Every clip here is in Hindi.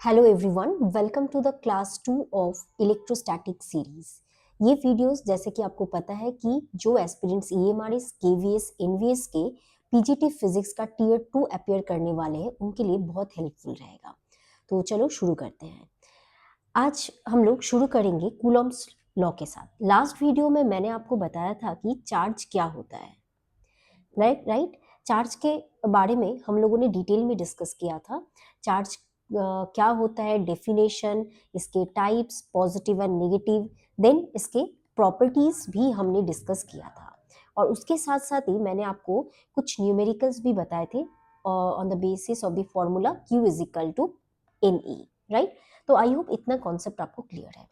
Hello everyone, welcome to the class 2 of electrostatic series. ये वीडियोस जैसे कि आपको पता है कि जो एस्पिरेंट्स ईएमआरएस, केवीएस, एनवीएस के पीजीटी फिजिक्स का टीयर 2 अपियर करने वाले हैं उनके लिए बहुत हेल्पफुल रहेगा। तो चलो शुरू करते हैं। आज हम लोग शुरू करेंगे कूलॉम्स लॉ के साथ। लास्ट वीडियो में मैंने आपको बताया था कि चार्ज क्या होता है, राइट। चार्ज के बारे में हम लोगों ने डिटेल में डिस्कस किया था। चार्ज क्या होता है, डेफिनेशन, इसके types, positive and negative, then इसके प्रॉपर्टीज भी हमने डिस्कस किया था। और उसके साथ साथ ही मैंने आपको कुछ न्यूमेरिकल्स भी बताए थे on the basis of the formula Q is equal to NE, right. तो आई होप इतना कॉन्सेप्ट आपको क्लियर है।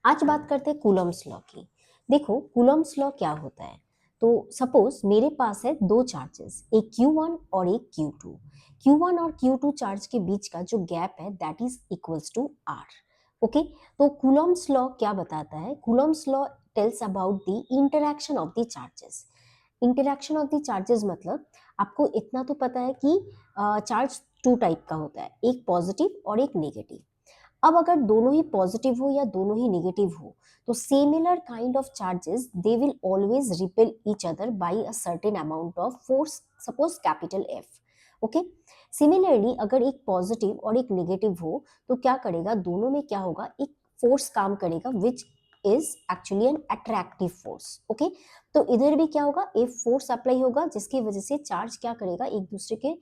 आज बात करते हैं कूलॉम्स लॉ की। देखो कूलॉम्स लॉ क्या होता है। तो सपोज मेरे पास है दो चार्जेस, एक Q1 और एक Q2। Q1 और Q2 चार्ज के बीच का जो गैप है that is equals to R। Okay, तो कूलॉम्स लॉ क्या बताता है? Coulomb's law tells about the interaction of the charges. Interaction of the charges मतलब आपको इतना तो पता है कि चार्ज टू टाइप का होता है, एक पॉजिटिव और एक नेगेटिव। अब अगर दोनों ही पॉजिटिव हो या दोनों ही नेगेटिव हो तो similar kind of charges they will always repel each other by a certain amount of force, suppose capital F। Okay, similarly अगर एक पॉजिटिव और एक नेगेटिव हो तो क्या करेगा, दोनों में क्या होगा, एक फोर्स काम करेगा which is actually an attractive force. Okay, तो इधर भी क्या होगा, एक फोर्स अप्लाई होगा जिसकी वजह से चार्ज क्या करेगा, एक दूसरे के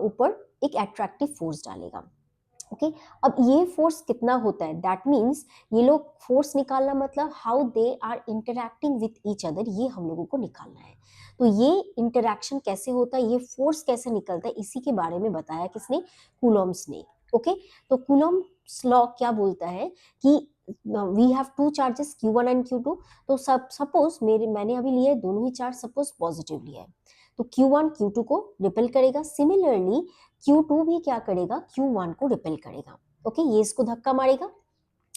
ऊपर एक अट्रैक्टिव फोर्स डालेगा। ओके, अब ये फोर्स कितना होता है, दैट मीन्स ये लोग फोर्स निकालना मतलब how they are interacting with each other, ये हम लोगों को निकालना है। तो ये इंटरैक्शन कैसे होता है, ये फोर्स कैसे निकलता है, इसी के बारे में बताया किसने, कूलॉम्स ने। ओके, तो कूलॉम्स लॉ क्या बोलता है कि we have two charges Q1 and Q2। तो सपोज मैंने अभी लिया है दोनों ही चार्ज, सपोज पॉजिटिव लिया है तो Q1 Q2 को रिपेल करेगा। सिमिलरली Q2 भी क्या करेगा, Q1 को रिपेल करेगा। ओके, ये इसको धक्का मारेगा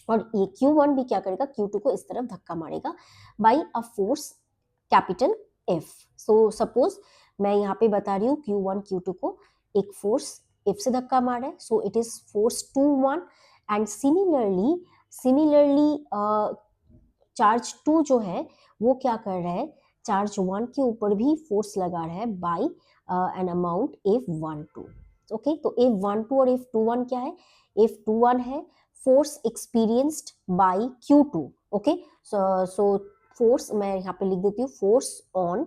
और ये Q1 भी क्या करेगा, Q2 को इस तरफ धक्का मारेगा by a force capital F। So suppose मैं यहाँ पे बता रही हूँ Q1 Q2 को एक फोर्स F से धक्का मार रहा है, so it is force 2-1। And similarly charge 2 जो है वो क्या कर रहा है, चार्ज 1 के ऊपर भी फोर्स लगा रहा है by an amount F12। Okay, तो F12 और F21 क्या है, F21 है force experienced by Q2। Okay, so force मैं यहाँ पे लिख देती हूँ, force on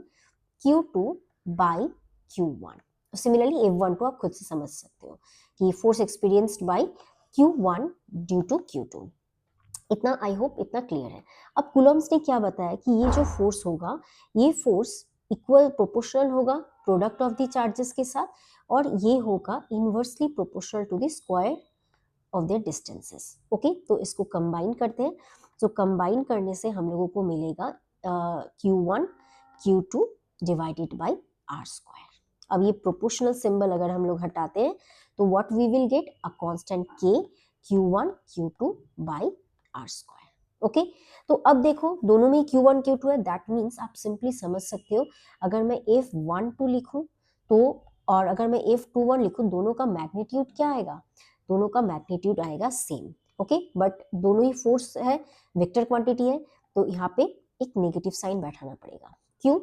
Q2 by Q1। Similarly F12 आप खुद से समझ सकते हो कि force experienced by Q1 due to Q2। इतना आई होप इतना क्लियर है। अब कूलॉम्स ने क्या बताया कि ये जो फोर्स होगा, ये फोर्स इक्वल प्रोपोर्शनल होगा प्रोडक्ट ऑफ द चार्जेस के साथ, और ये होगा inversely proportional to the square of their distances. Okay, तो इसको कंबाइन करते हैं। तो कंबाइन करने से हम लोगों को मिलेगा Q1 Q2 divided by R square. अब ये प्रोपोर्शनल सिंबल अगर हम लोग हटाते हैं तो what we will get, a constant K Q1 Q2 by R square. Okay, तो अब देखो दोनों में Q1 Q2 है, दैट मीन्स आप सिंपली समझ सकते हो, अगर मैं F12 लिखूं तो और अगर मैं F21 लिखूं, दोनों का मैग्नीट्यूड क्या आएगा, दोनों का मैग्नीट्यूड आएगा सेम। ओके, बट दोनों ही फोर्स है, वेक्टर क्वांटिटी है, तो यहाँ पे एक नेगेटिव साइन बैठाना पड़ेगा। क्यों?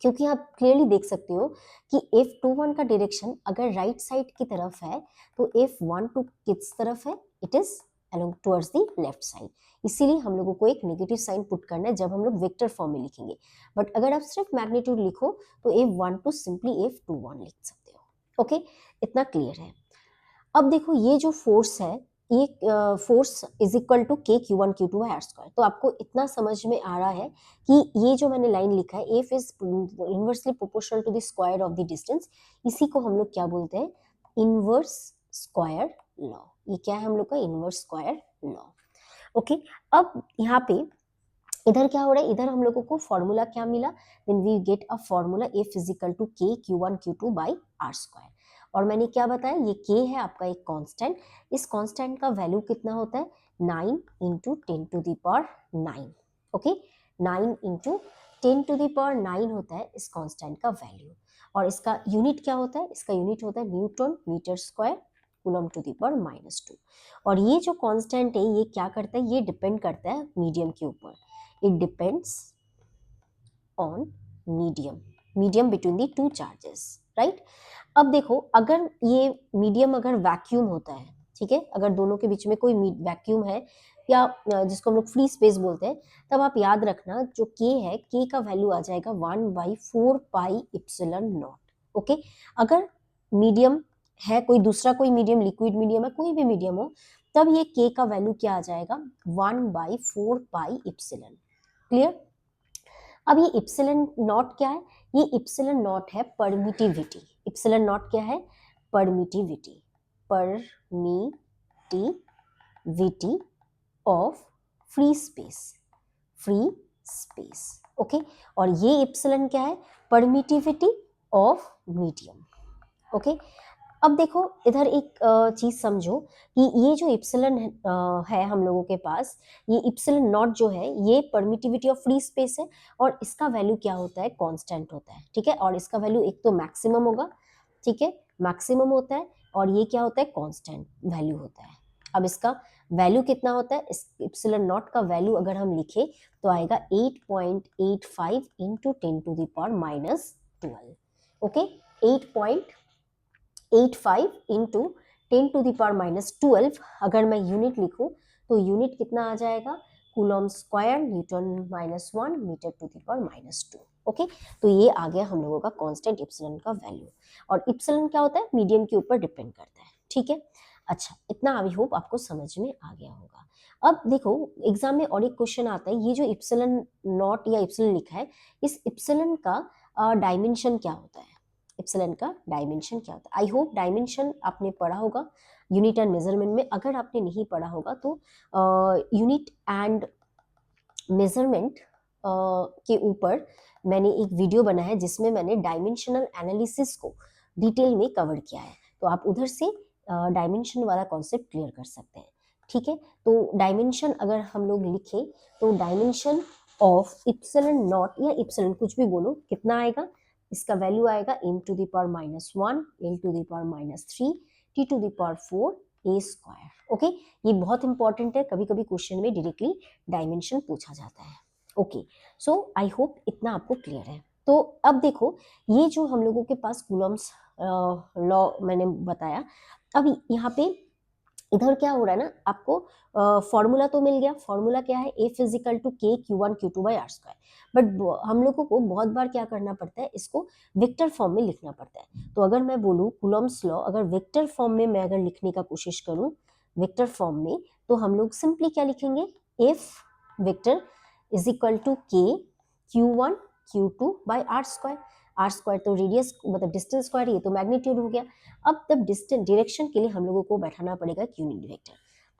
क्योंकि आप क्लियरली देख सकते हो कि F21 का डायरेक्शन अगर राइट साइड की तरफ है तो F12 किस तरफ है, it is along towards the left side. इसीलिए हम लोगों को एक नेगेटिव साइन पुट करना है जब हम लोग वेक्टर फॉर्म में लिखेंगे। बट अगर आप सिर्फ मैग्नीट्यूड लिखो तो F12 सिंपली F21 लिख सकते हो। ओके, इतना क्लियर है। अब देखो ये जो फोर्स है, ये force is equal to K Q1 Q2 by R square. तो आपको इतना समझ में आ रहा है कि ये जो मैंने लाइन लिखा है, F is inversely proportional to the square of the distance, इसी को हम लोग क्या बोलते हैं, इनवर्स स्क्वायर लॉ। ये क्या है हम लोग का, इनवर्स स्क्वायर लॉ। ओके, अब यहाँ पे इधर क्या हो रहा है, इधर हम लोगों को फॉर्मूला क्या मिला, then we get a formula F is equal to K Q1 Q2 by R square. और मैंने क्या बताया, ये K है आपका एक कांस्टेंट, इस कांस्टेंट का वैल्यू कितना होता है, 9 into 10 to the power 9। Okay, 9 into 10 to the power 9 होता है इस कांस्टेंट का वैल्यू। और इसका यूनिट क्या होता है, इसका यूनिट होता है newton metre square coulomb to the power -2। और ये जो कांस्टेंट है ये क्या करता है, ये डिपेंड करता है मीडियम के ऊपर। It depends on medium between the two charges, right. अब देखो, अगर ये मीडियम अगर वैक्यूम होता है, ठीक है, अगर दोनों के बीच में कोई वैक्यूम है या जिसको हम लोग फ्री स्पेस बोलते हैं, तब आप याद रखना जो के है, के का वैल्यू आ जाएगा 1/4 पाई इप्सिलॉन नॉट। ओके, अगर मीडियम है, कोई दूसरा कोई मीडियम, लिक्विड मीडियम है, कोई भी मीडियम हो, तब ये के का वैल्यू क्या आ जाएगा, 1/4 पाई इप्सिलॉन। क्लियर। अब ये इप्सिलॉन नॉट क्या है, ये इप्सिलॉन नॉट है परमिटिविटी। इप्सिलॉन नॉट क्या है, permittivity, permittivity of free space, okay. और ये इप्सिलॉन क्या है, परमिटिविटी ऑफ मीडियम, ओके। अब देखो इधर एक चीज समझो कि ये जो इप्सिलॉन है हम लोगों के पास, ये इप्सिलॉन नॉट जो है ये परमिटिविटी ऑफ फ्री स्पेस है, और इसका वैल्यू क्या होता है, कांस्टेंट होता है, ठीक है। और इसका वैल्यू एक तो मैक्सिमम होगा, ठीक है, मैक्सिमम होता है, और ये क्या होता है, कांस्टेंट वैल्यू होता है। अब इसका वैल्यू कितना होता है, इस इप्सिलॉन नॉट का वैल्यू अगर हम लिखे तो आएगा 8.85 into 10 to the power -12, okay. 8.85 into 10 to the power -12, अगर मैं यूनिट लिखूं तो यूनिट कितना आ जाएगा, coulomb square newton -1 metre to the power -2, okay. तो ये आ गया हम लोगों का कांस्टेंट इप्सिलॉन का वैल्यू। और इप्सिलॉन क्या होता है, मीडियम के ऊपर डिपेंड करता है, ठीक है। अच्छा, इतना आई होप आपको समझ में आ गया होगा। अब देखो एग्जाम में और एक क्वेश्चन आता है, ये जो इप्सिलॉन नॉट या इप्सिलॉन लिखा है, इस इप्सिलॉन का डायमेंशन क्या होता है, इप्सिलॉन का डायमेंशन क्या होता है। आई होप डायमेंशन आपने पढ़ा होगा यूनिट एंड मेजरमेंट में। अगर आपने नहीं पढ़ा होगा तो यूनिट एंड मेजरमेंट के ऊपर मैंने एक वीडियो बनाया है जिसमें मैंने डायमेंशनल एनालिसिस को डिटेल में कवर किया है, तो आप उधर से डायमेंशन वाला कॉन्सेप्ट क्लियर कर सकते हैं, ठीक है। तो डायमेंशन अगर हम लोग लिखे तो डायमेंशन ऑफ इप्सिलॉन नॉट या इप्सिलॉन कुछ भी बोलो, कितना आएगा, इसका वैल्यू आएगा m to the power -1 l to the power -3 t to the power 4 a square, okay. ये बहुत इंपॉर्टेंट है, कभी कभी क्वेश्चन में डायरेक्टली डायमेंशन पूछा जाता है, ओके। सो आई होप इतना आपको क्लियर है। तो अब देखो, ये जो हम लोगों के पास कूलम्स लॉ मैंने बताया, अब यहाँ पे इधर क्या हो रहा है ना, आपको फॉर्मूला तो मिल गया। फॉर्मूला क्या है, F is equal to K Q1 Q2 by R square. But हम लोगों को बहुत बार क्या करना पड़ता है, इसको वेक्टर फॉर्म में लिखना पड़ता है। तो अगर मैं बोलूँ कूलम्स लॉ अगर वेक्टर फॉर्म में मैं अगर लिखने का कोशिश करूँ वेक्टर फॉर्म में, तो हम लोग सिंपली क्या लिखेंगे, F vector is equal to K Q1 Q2 by R square. R square तो रेडियस मतलब डिस्टेंस स्क्वायर, ये तो मैग्नीट्यूड हो गया। अब तब डिस्टेंस डायरेक्शन के लिए हम लोगों को बैठाना पड़ेगा यूनिट वेक्टर।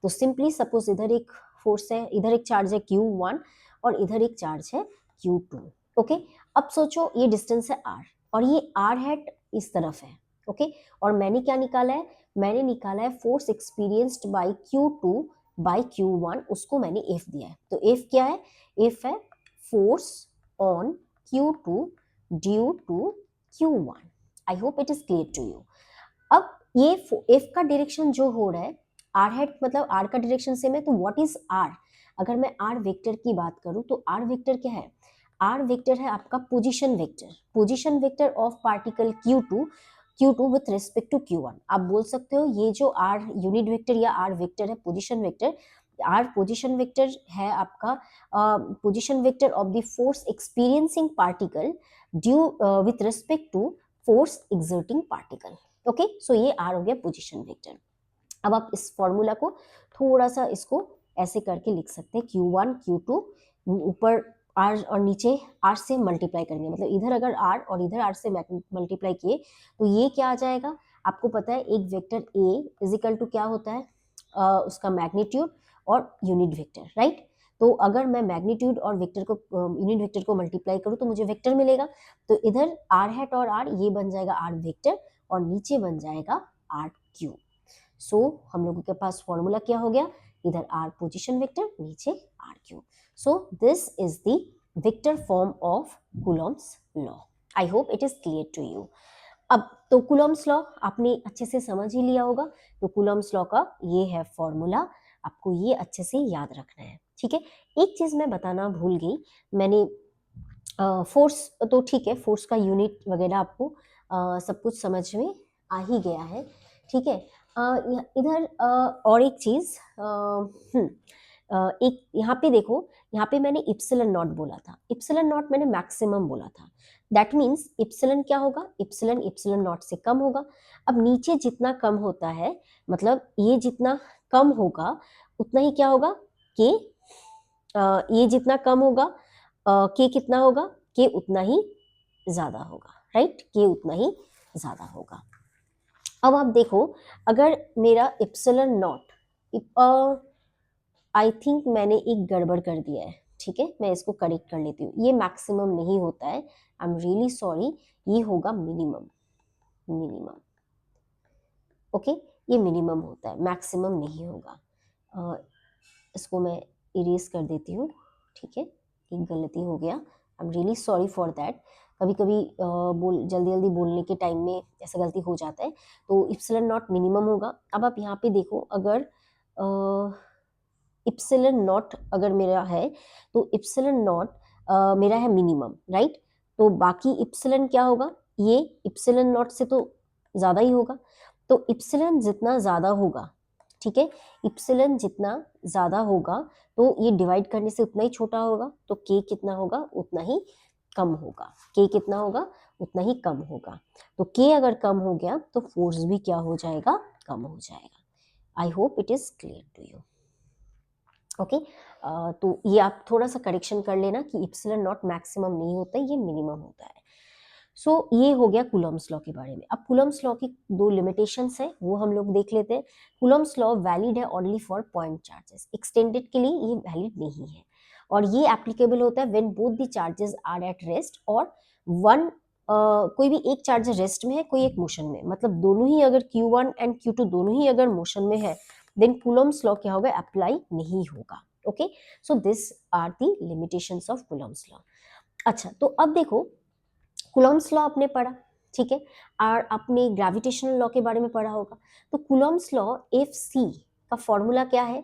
तो सिंपली सपोज इधर एक फोर्स है, इधर एक चार्ज है Q1 और इधर एक चार्ज है Q2, ओके। अब सोचो ये डिस्टेंस है r और ये r हैट इस तरफ है, ओके। और मैंने क्या निकाला है, मैंने निकाला है force experienced bye Q2 bye Q1, उसको मैंने F दिया है। तो F क्या है, F है force on Q2 due to Q1। I hope it is clear to you. अब ये F का डायरेक्शन जो हो रहा है, r हैट मतलब r का डायरेक्शन सेम है, तो व्हाट इज r, अगर मैं r वेक्टर की बात करूं तो r वेक्टर क्या है, r वेक्टर है आपका position vector of particle Q2 with respect to Q1। आप बोल सकते हो ये जो r यूनिट वेक्टर या r वेक्टर है position vector, r position vector है आपका position vector of the force experiencing particle due with respect to force exerting particle, okay. So ये r हो गया पोजीशन वेक्टर। अब आप इस फॉर्मूला को थोड़ा सा इसको ऐसे करके लिख सकते हैं, Q1 Q2 ऊपर r और नीचे r से मल्टीप्लाई करेंगे, मतलब इधर अगर r और इधर r से मल्टीप्लाई किए तो ये क्या आ जाएगा, आपको पता है एक वेक्टर a इजिकल टू क्या होता है, उसका मैग्नीट्यूड और यूनिट वेक्टर, राइट। तो अगर मैं मैग्नीट्यूड और वेक्टर को यूनिट वेक्टर को मल्टीप्लाई करूँ तो मुझे वेक्टर मिलेगा। तो इधर r हैट और r ये बन जाएगा r वेक्टर और नीचे बन जाएगा r क्यूब। सो हम लोगों के पास फॉर्मूला क्या हो गया, इधर r पोजीशन वेक्टर नीचे r cube. So this is the vector form of Coulomb's law. I hope it is clear to you. अब तो कूलम्स लॉ आपने अच्छे से समझ ही लिया होगा, तो कूलम्स लॉ का ये है फॉर्मूला, आपको ये अच्छे से याद रखना है, ठीक है। एक चीज मैं बताना भूल गई, मैंने फोर्स तो ठीक है, फोर्स का यूनिट वगैरह आपको सब कुछ समझ में आ ही गया है, ठीक है। इधर और एक चीज एक यहाँ पे देखो, यहाँ पे मैंने इप्सिलन नॉट बोला था, इप्सिलन नॉट मैंने मैक्सिमम बोला था, दैट मीन्स इप्सिलन क्या होगा, इप्सिलन इप्सिलन नॉट से कम होगा। अब नीचे जितना कम होता है, मतलब ये जितना कम होगा उतना ही क्या होगा, के ये जितना कम होगा के कितना होगा, के उतना ही ज्यादा होगा, राइट, के उतना ही ज्यादा होगा। अब आप देखो, अगर मेरा इप्सिलन नॉट, आई थिंक मैंने एक गड़बड़ कर दिया है, ठीक है, मैं इसको करेक्ट कर लेती हूँ, ये मैक्सिमम नहीं होता है, आई एम रियली सॉरी, ये होगा मिनिमम, मिनिमम, ओके, ये मिनिमम होता है, मैक्सिमम नहीं होगा। इसको मैं इरेज कर देती हूँ, ठीक है, एक गलती हो गया, I am really sorry for that, कभी कभी जल्दी जल्दी बोलने के टाइम में ऐसा गलती हो जाता है, तो इप्सिलन नॉट मिनिमम होगा। अब आप यहाँ पे देखो, अगर इप्सिलन नॉट अगर मेरा है, तो इप्सिलन नॉट मेरा है मिनिमम, राइट, तो बाकी इप्सिलन क्या होगा, ये इप्सिलन नॉट से तो ज्यादा ही होगा, तो इप्सिलन जितना ज्यादा होगा, ठीक है, इप्सिलन जितना ज्यादा होगा तो ये डिवाइड करने से उतना ही छोटा होगा, तो के कितना होगा, उतना ही कम होगा, के कितना होगा, उतना ही कम होगा, तो के अगर कम हो गया तो फोर्स भी क्या हो जाएगा, कम हो जाएगा। I hope it is clear to you, okay. तो ये आप थोड़ा सा करेक्शन कर लेना कि इप्सिलन नॉट मैक्सिमम नहीं होता है, ये मिनिमम होता है। सो ये हो गया कूलम्स लॉ के बारे में। अब कूलम्स लॉ की दो लिमिटेशंस है, वो हम लोग देख लेते हैं। कूलम्स लॉ वैलिड है only for point charges, extended के लिए ये वैलिड नहीं है, और ये एप्लीकेबल होता है when both the charges are at rest, और वन कोई भी एक चार्ज रेस्ट में है, कोई एक मोशन में, मतलब दोनों ही अगर Q1 एंड Q2 दोनों ही अगर मोशन में है, देन कूलम्स लॉ क्या होगा, अप्लाई नहीं होगा, okay. So this are the limitations of Coulomb's law. अच्छा, तो अब देखो, कूलम्स लॉ आपने पढ़ा, ठीक है, और आपने ग्रेविटेशनल लॉ के बारे में पढ़ा होगा, तो कूलम्स लॉ एफ सी का फॉर्मूला क्या है,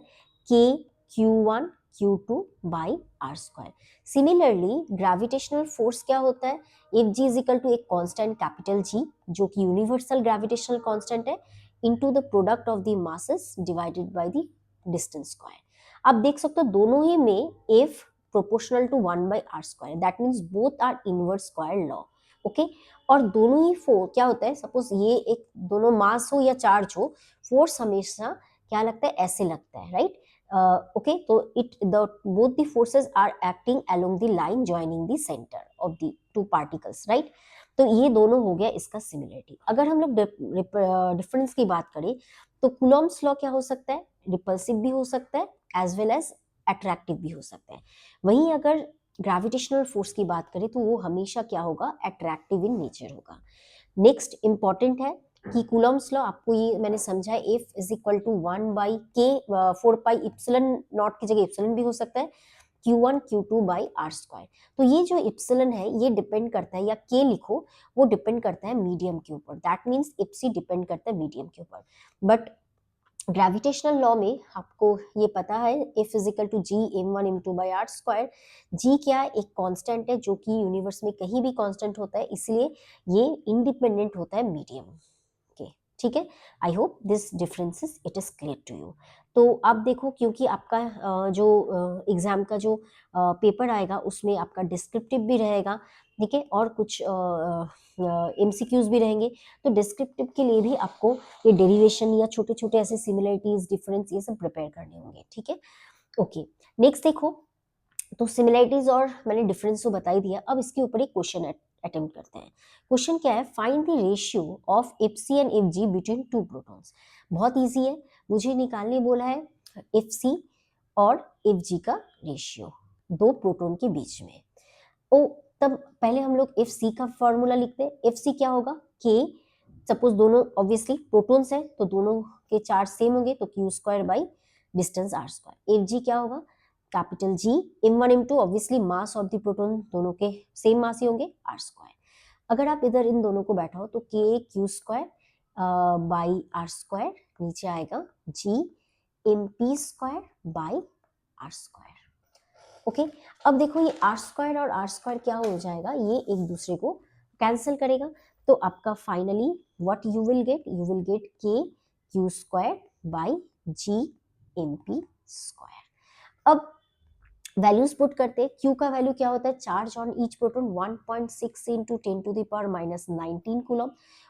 K Q1 Q2 by R square. Similarly gravitational force क्या होता है, F G is equal to एक कांस्टेंट कैपिटल जी, जो कि यूनिवर्सल ग्रेविटेशनल कांस्टेंट है, into the product of the masses divided by the distance square. आप देख सकते हो दोनों ही में F proportional to 1 by R square, that means both are inverse square law, okay. और दोनों ही क्या होता है, सपोज ये एक दोनों मास हो या चार्ज हो, फोर्स हमेशा क्या लगता है, ऐसे लगता है, राइट, ओके। तो it the both the forces are acting along the line joining the centre of the two particles, right. तो ये दोनों हो गया इसका सिमिलरिटी। अगर हम लोग डिफरेंस की बात करें, तो कूलम्स लॉ क्या हो सकता है, रिपल्सिव भी हो सकता है एज वेल एज अट्रैक्टिव भी हो सकता है। वहीं अगर ग्रेविटेशनल फोर्स की बात करें तो वो हमेशा क्या होगा, अट्रैक्टिव इन नेचर होगा। नेक्स्ट इंपॉर्टेंट है कि कूलम्स लॉ, आपको ये मैंने समझा है, F is equal to 1 by K 4 pi epsilon not की जगह इप्सिलन भी हो सकता है, Q1 Q2 by R square. तो ये जो इप्सिलन है ये डिपेंड करता है, या के लिखो, वो डिपेंड करता है मीडियम के ऊपर, दैट मीन्स इप्सी डिपेंड करता है मीडियम के ऊपर। बट ग्रेविटेशनल लॉ में आपको ये पता है, F equal to G m1 m2 by R square. G क्या है, एक कांस्टेंट है जो कि यूनिवर्स में कहीं भी कांस्टेंट होता है, इसलिए ये इंडिपेंडेंट होता है मीडियम के, ठीक है। I hope this differences it is clear to you. तो आप देखो, क्योंकि आपका जो एग्जाम का जो पेपर आएगा उसमें आपका डिस्क्रिप्टिव भी रहेगा, ठीक है, और कुछ एमसीक्यूज भी रहेंगे, तो डिस्क्रिप्टिव के लिए भी आपको ये डेरिवेशन या छोटे छोटे ऐसे सिमिलरिटीज डिफरेंस ये सब प्रिपेयर करने होंगे, ठीक है, ओके। नेक्स्ट देखो, तो सिमिलरिटीज और मैंने डिफरेंस तो बता ही दिया, अब इसके ऊपर एक क्वेश्चन अटेम्प्ट करते हैं। क्वेश्चन क्या है, find the ratio of F C and F G between two protons. बहुत इजी है, मुझे निकालने बोला है एफ सी और एफ जी का रेशियो दो प्रोटॉन के बीच में। ओ, तब पहले हम लोग एफ सी का फॉर्मूला लिखते हैं। एफ सी क्या होगा, के, सपोज दोनों ऑब्वियसली प्रोटॉन्स है तो दोनों के चार्ज सेम होंगे, तो Q square by distance R square. F G क्या होगा, capital G m1 m2, obviously mass of the proton दोनों के सेम मास ही होंगे, आर स्क्वायर। अगर आप इधर इन दोनों को बैठाओ तो K Q square by R square, नीचे आएगा G M P square by R square. Okay, अब देखो ये आर स्क्वायर और आर स्क्वायर क्या हो जाएगा, ये एक दूसरे को कैंसिल करेगा, तो आपका finally what you will get K Q square by G M P square. अब वैल्यूज पुट करते हैं, Q का वैल्यू क्या होता है, charge on each proton 1.6 into 10 to the power minus 19 coulomb,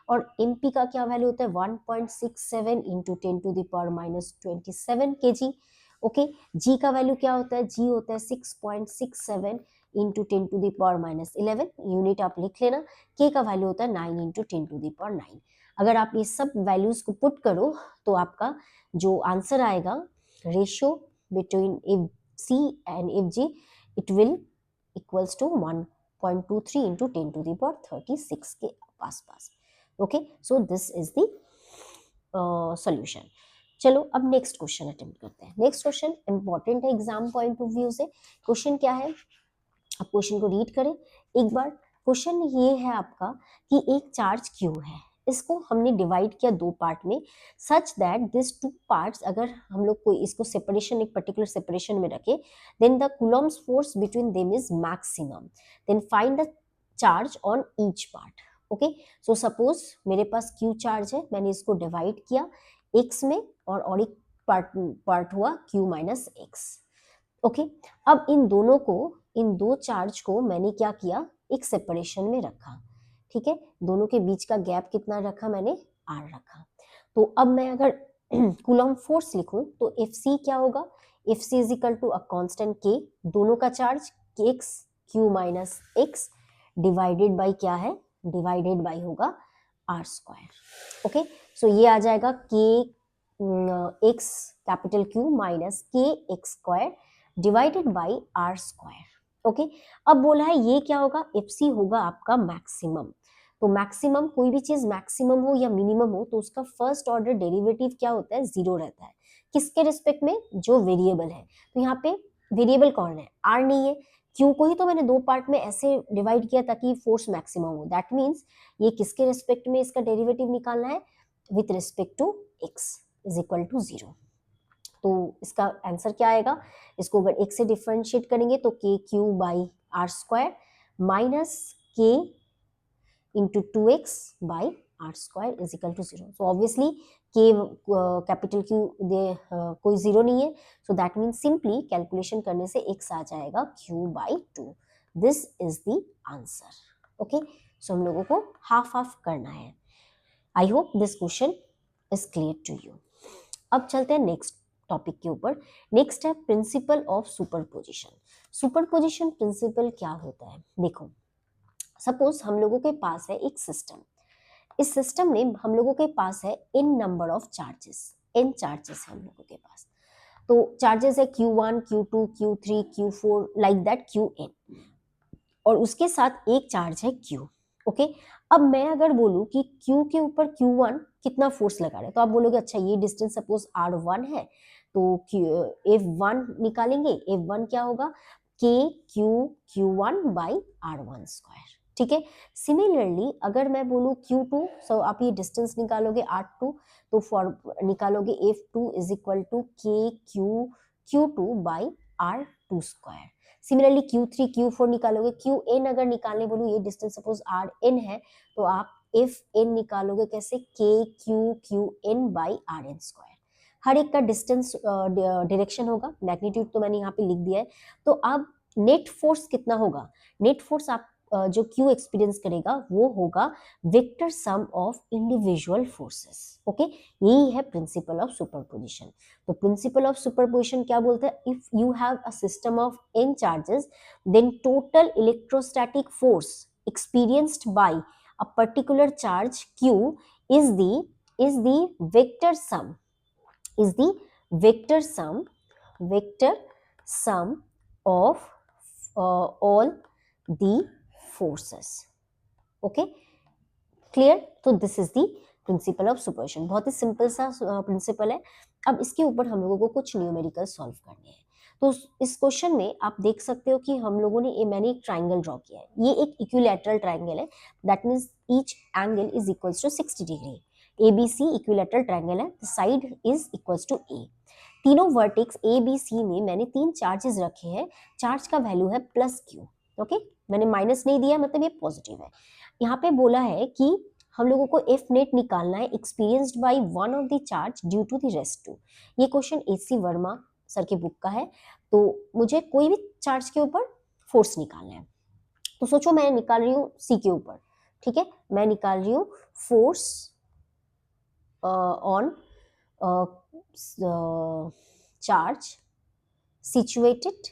और MP का क्या वैल्यू होता है 1.67 into 10 to the power minus 27 kg। Okay, G का वैल्यू क्या होता है, G होता है 6.67 into 10 to the power minus 11, unit आप लिख लेना। K का वैल्यू होता है 9 इंटू 10 टू द पावर 9। अगर आप ये सब वैल्यूज को पुट करो तो आपका जो आंसर आएगा, ratio between if C and if G, it will equals to 1.23 into 10 to the power 36 के पास। Okay, so this is the solution। चलो अब नेक्स्ट क्वेश्चन अटेम्प्ट करते हैं। नेक्स्ट क्वेश्चन इंपॉर्टेंट है एग्जाम पॉइंट ऑफ व्यू से। क्वेश्चन क्या है, आप क्वेश्चन को रीड करें एक बार। क्वेश्चन ये है आपका कि एक चार्ज Q है, इसको हमने डिवाइड किया दो पार्ट में, such that this two parts, अगर हम लोग कोई इसको सेपरेशन, एक पर्टिकुलर सेपरेशन में रखे, then the Coulomb's force between them is maximum, then find the charge on each part. Okay, so suppose मेरे पास Q चार्ज है, मैंने इसको डिवाइड किया x में, और एक पार्ट हुआ Q माइनस एक्स। ओके, अब इन दोनों को, इन दो चार्ज को मैंने क्या किया, एक सेपरेशन में रखा। ठीक है, दोनों के बीच का गैप कितना रखा मैंने, r रखा। तो अब मैं अगर कूलम फोर्स लिखूं तो Fc क्या होगा, Fc is equal to a constant K, दोनों का charge kx Q minus x divided by क्या है, डिवाइडेड बाई होगा r स्क्वायर। ओके, सो ये आ जाएगा K x capital Q minus K X square divided by R square. Okay, अब बोला है ये क्या होगा, एफसी होगा आपका मैक्सिमम। तो मैक्सिमम, कोई भी चीज मैक्सिमम हो या मिनिमम हो तो उसका फर्स्ट ऑर्डर डेरिवेटिव क्या होता है, जीरो रहता है। किसके रिस्पेक्ट में, जो वेरिएबल है। तो यहाँ पे वेरिएबल कौन है, आर नहीं है। क्यू को ही तो मैंने दो पार्ट में ऐसे डिवाइड किया ताकि फोर्स मैक्सिमम हो, दैट मीन्स ये किसके रिस्पेक्ट में इसका डेरिवेटिव निकालना है, with respect to X is equal to zero. तो इसका आंसर क्या आएगा, इसको अगर एक से डिफरेंशिएट करेंगे तो K Q by R square minus K into 2x by R square is equal to zero. So obviously K capital Q कोई जीरो नहीं है, so that means simply calculation करने से x आ जाएगा q by 2। This is the answer. Okay, so हम लोगों को हाफ हाफ करना है। I hope this question is clear to you. अब चलते हैं नेक्स्ट टॉपिक के ऊपर। नेक्स्ट है principle of superposition. Superposition principle क्या होता है, देखो सपोज हम लोगों के पास है एक सिस्टम, इस सिस्टम में हम लोगों के पास है n number of charges, n charges है हम लोगों के पास। तो चार्जेस है Q1 Q2 Q3 Q4 like that Qn, और उसके साथ एक चार्ज है Q। ओके, अब मैं अगर बोलूं कि Q के ऊपर Q1 कितना फोर्स लगा रहा है, तो आप बोलोगे अच्छा ये डिस्टेंस सपोज R1 है, तो F1 निकालेंगे। F1 क्या होगा, K Q Q1 by R1 square. ठीक है, सिमिलरली अगर मैं बोलूं Q2, सो आप ये डिस्टेंस निकालोगे R2, तो फॉर निकालोगे F2 is equal to K Q Q2 by R2 square. Similarly Q3 Q4 निकालोगे, Qn अगर निकालने बोलूं, ये डिस्टेंस सपोज Rn है, तो आप Fn निकालोगे कैसे, K Q Qn by Rn square. हर एक का डिस्टेंस डायरेक्शन होगा, मैग्नीट्यूड तो मैंने यहाँ पे लिख दिया है। तो अब नेट फोर्स कितना होगा, नेट फोर्स आप जो Q एक्सपीरियंस करेगा वो होगा vector sum of individual forces. Okay, यही है प्रिंसिपल ऑफ सुपरपोजिशन। तो प्रिंसिपल ऑफ सुपरपोजिशन क्या बोलते हैं, if you have a system of n charges, then total electrostatic force experienced by a particular charge Q is the vector sum, is the vector sum of all the forces। Okay, clear. तो this is the principle of superposition, बहुत ही सिंपल सा प्रिंसिपल है। अब इसके ऊपर हम लोगों को कुछ न्यूमेरिकल सॉल्व करने हैं। तो इस क्वेश्चन में आप देख सकते हो कि हम लोगों ने मैंने एक ट्राइंगल ड्रॉ किया है, ये एक इक्विलैटरल ट्राइंगल है, that means each angle is equals to 60 degree. ABC equilateral triangle है, the side is equals to A। तीनों वर्टेक्स ABC में मैंने 3 चार्जेस रखे हैं, चार्ज का वैल्यू है +Q। ओके, मैंने माइनस नहीं दिया, मतलब ये पॉजिटिव है। यहाँ पे बोला है कि हम लोगों को एफ नेट निकालना है experienced by one of the charge due to the rest two. ये क्वेश्चन AC वर्मा सर के बुक का है, तो मुझे कोई भी चार्ज के ऊपर फोर्स निकालना है। तो सोचो मैं निकाल रही हूँ C के ऊपर, ठीक है, मैं निकाल रही हूँ force on charge situated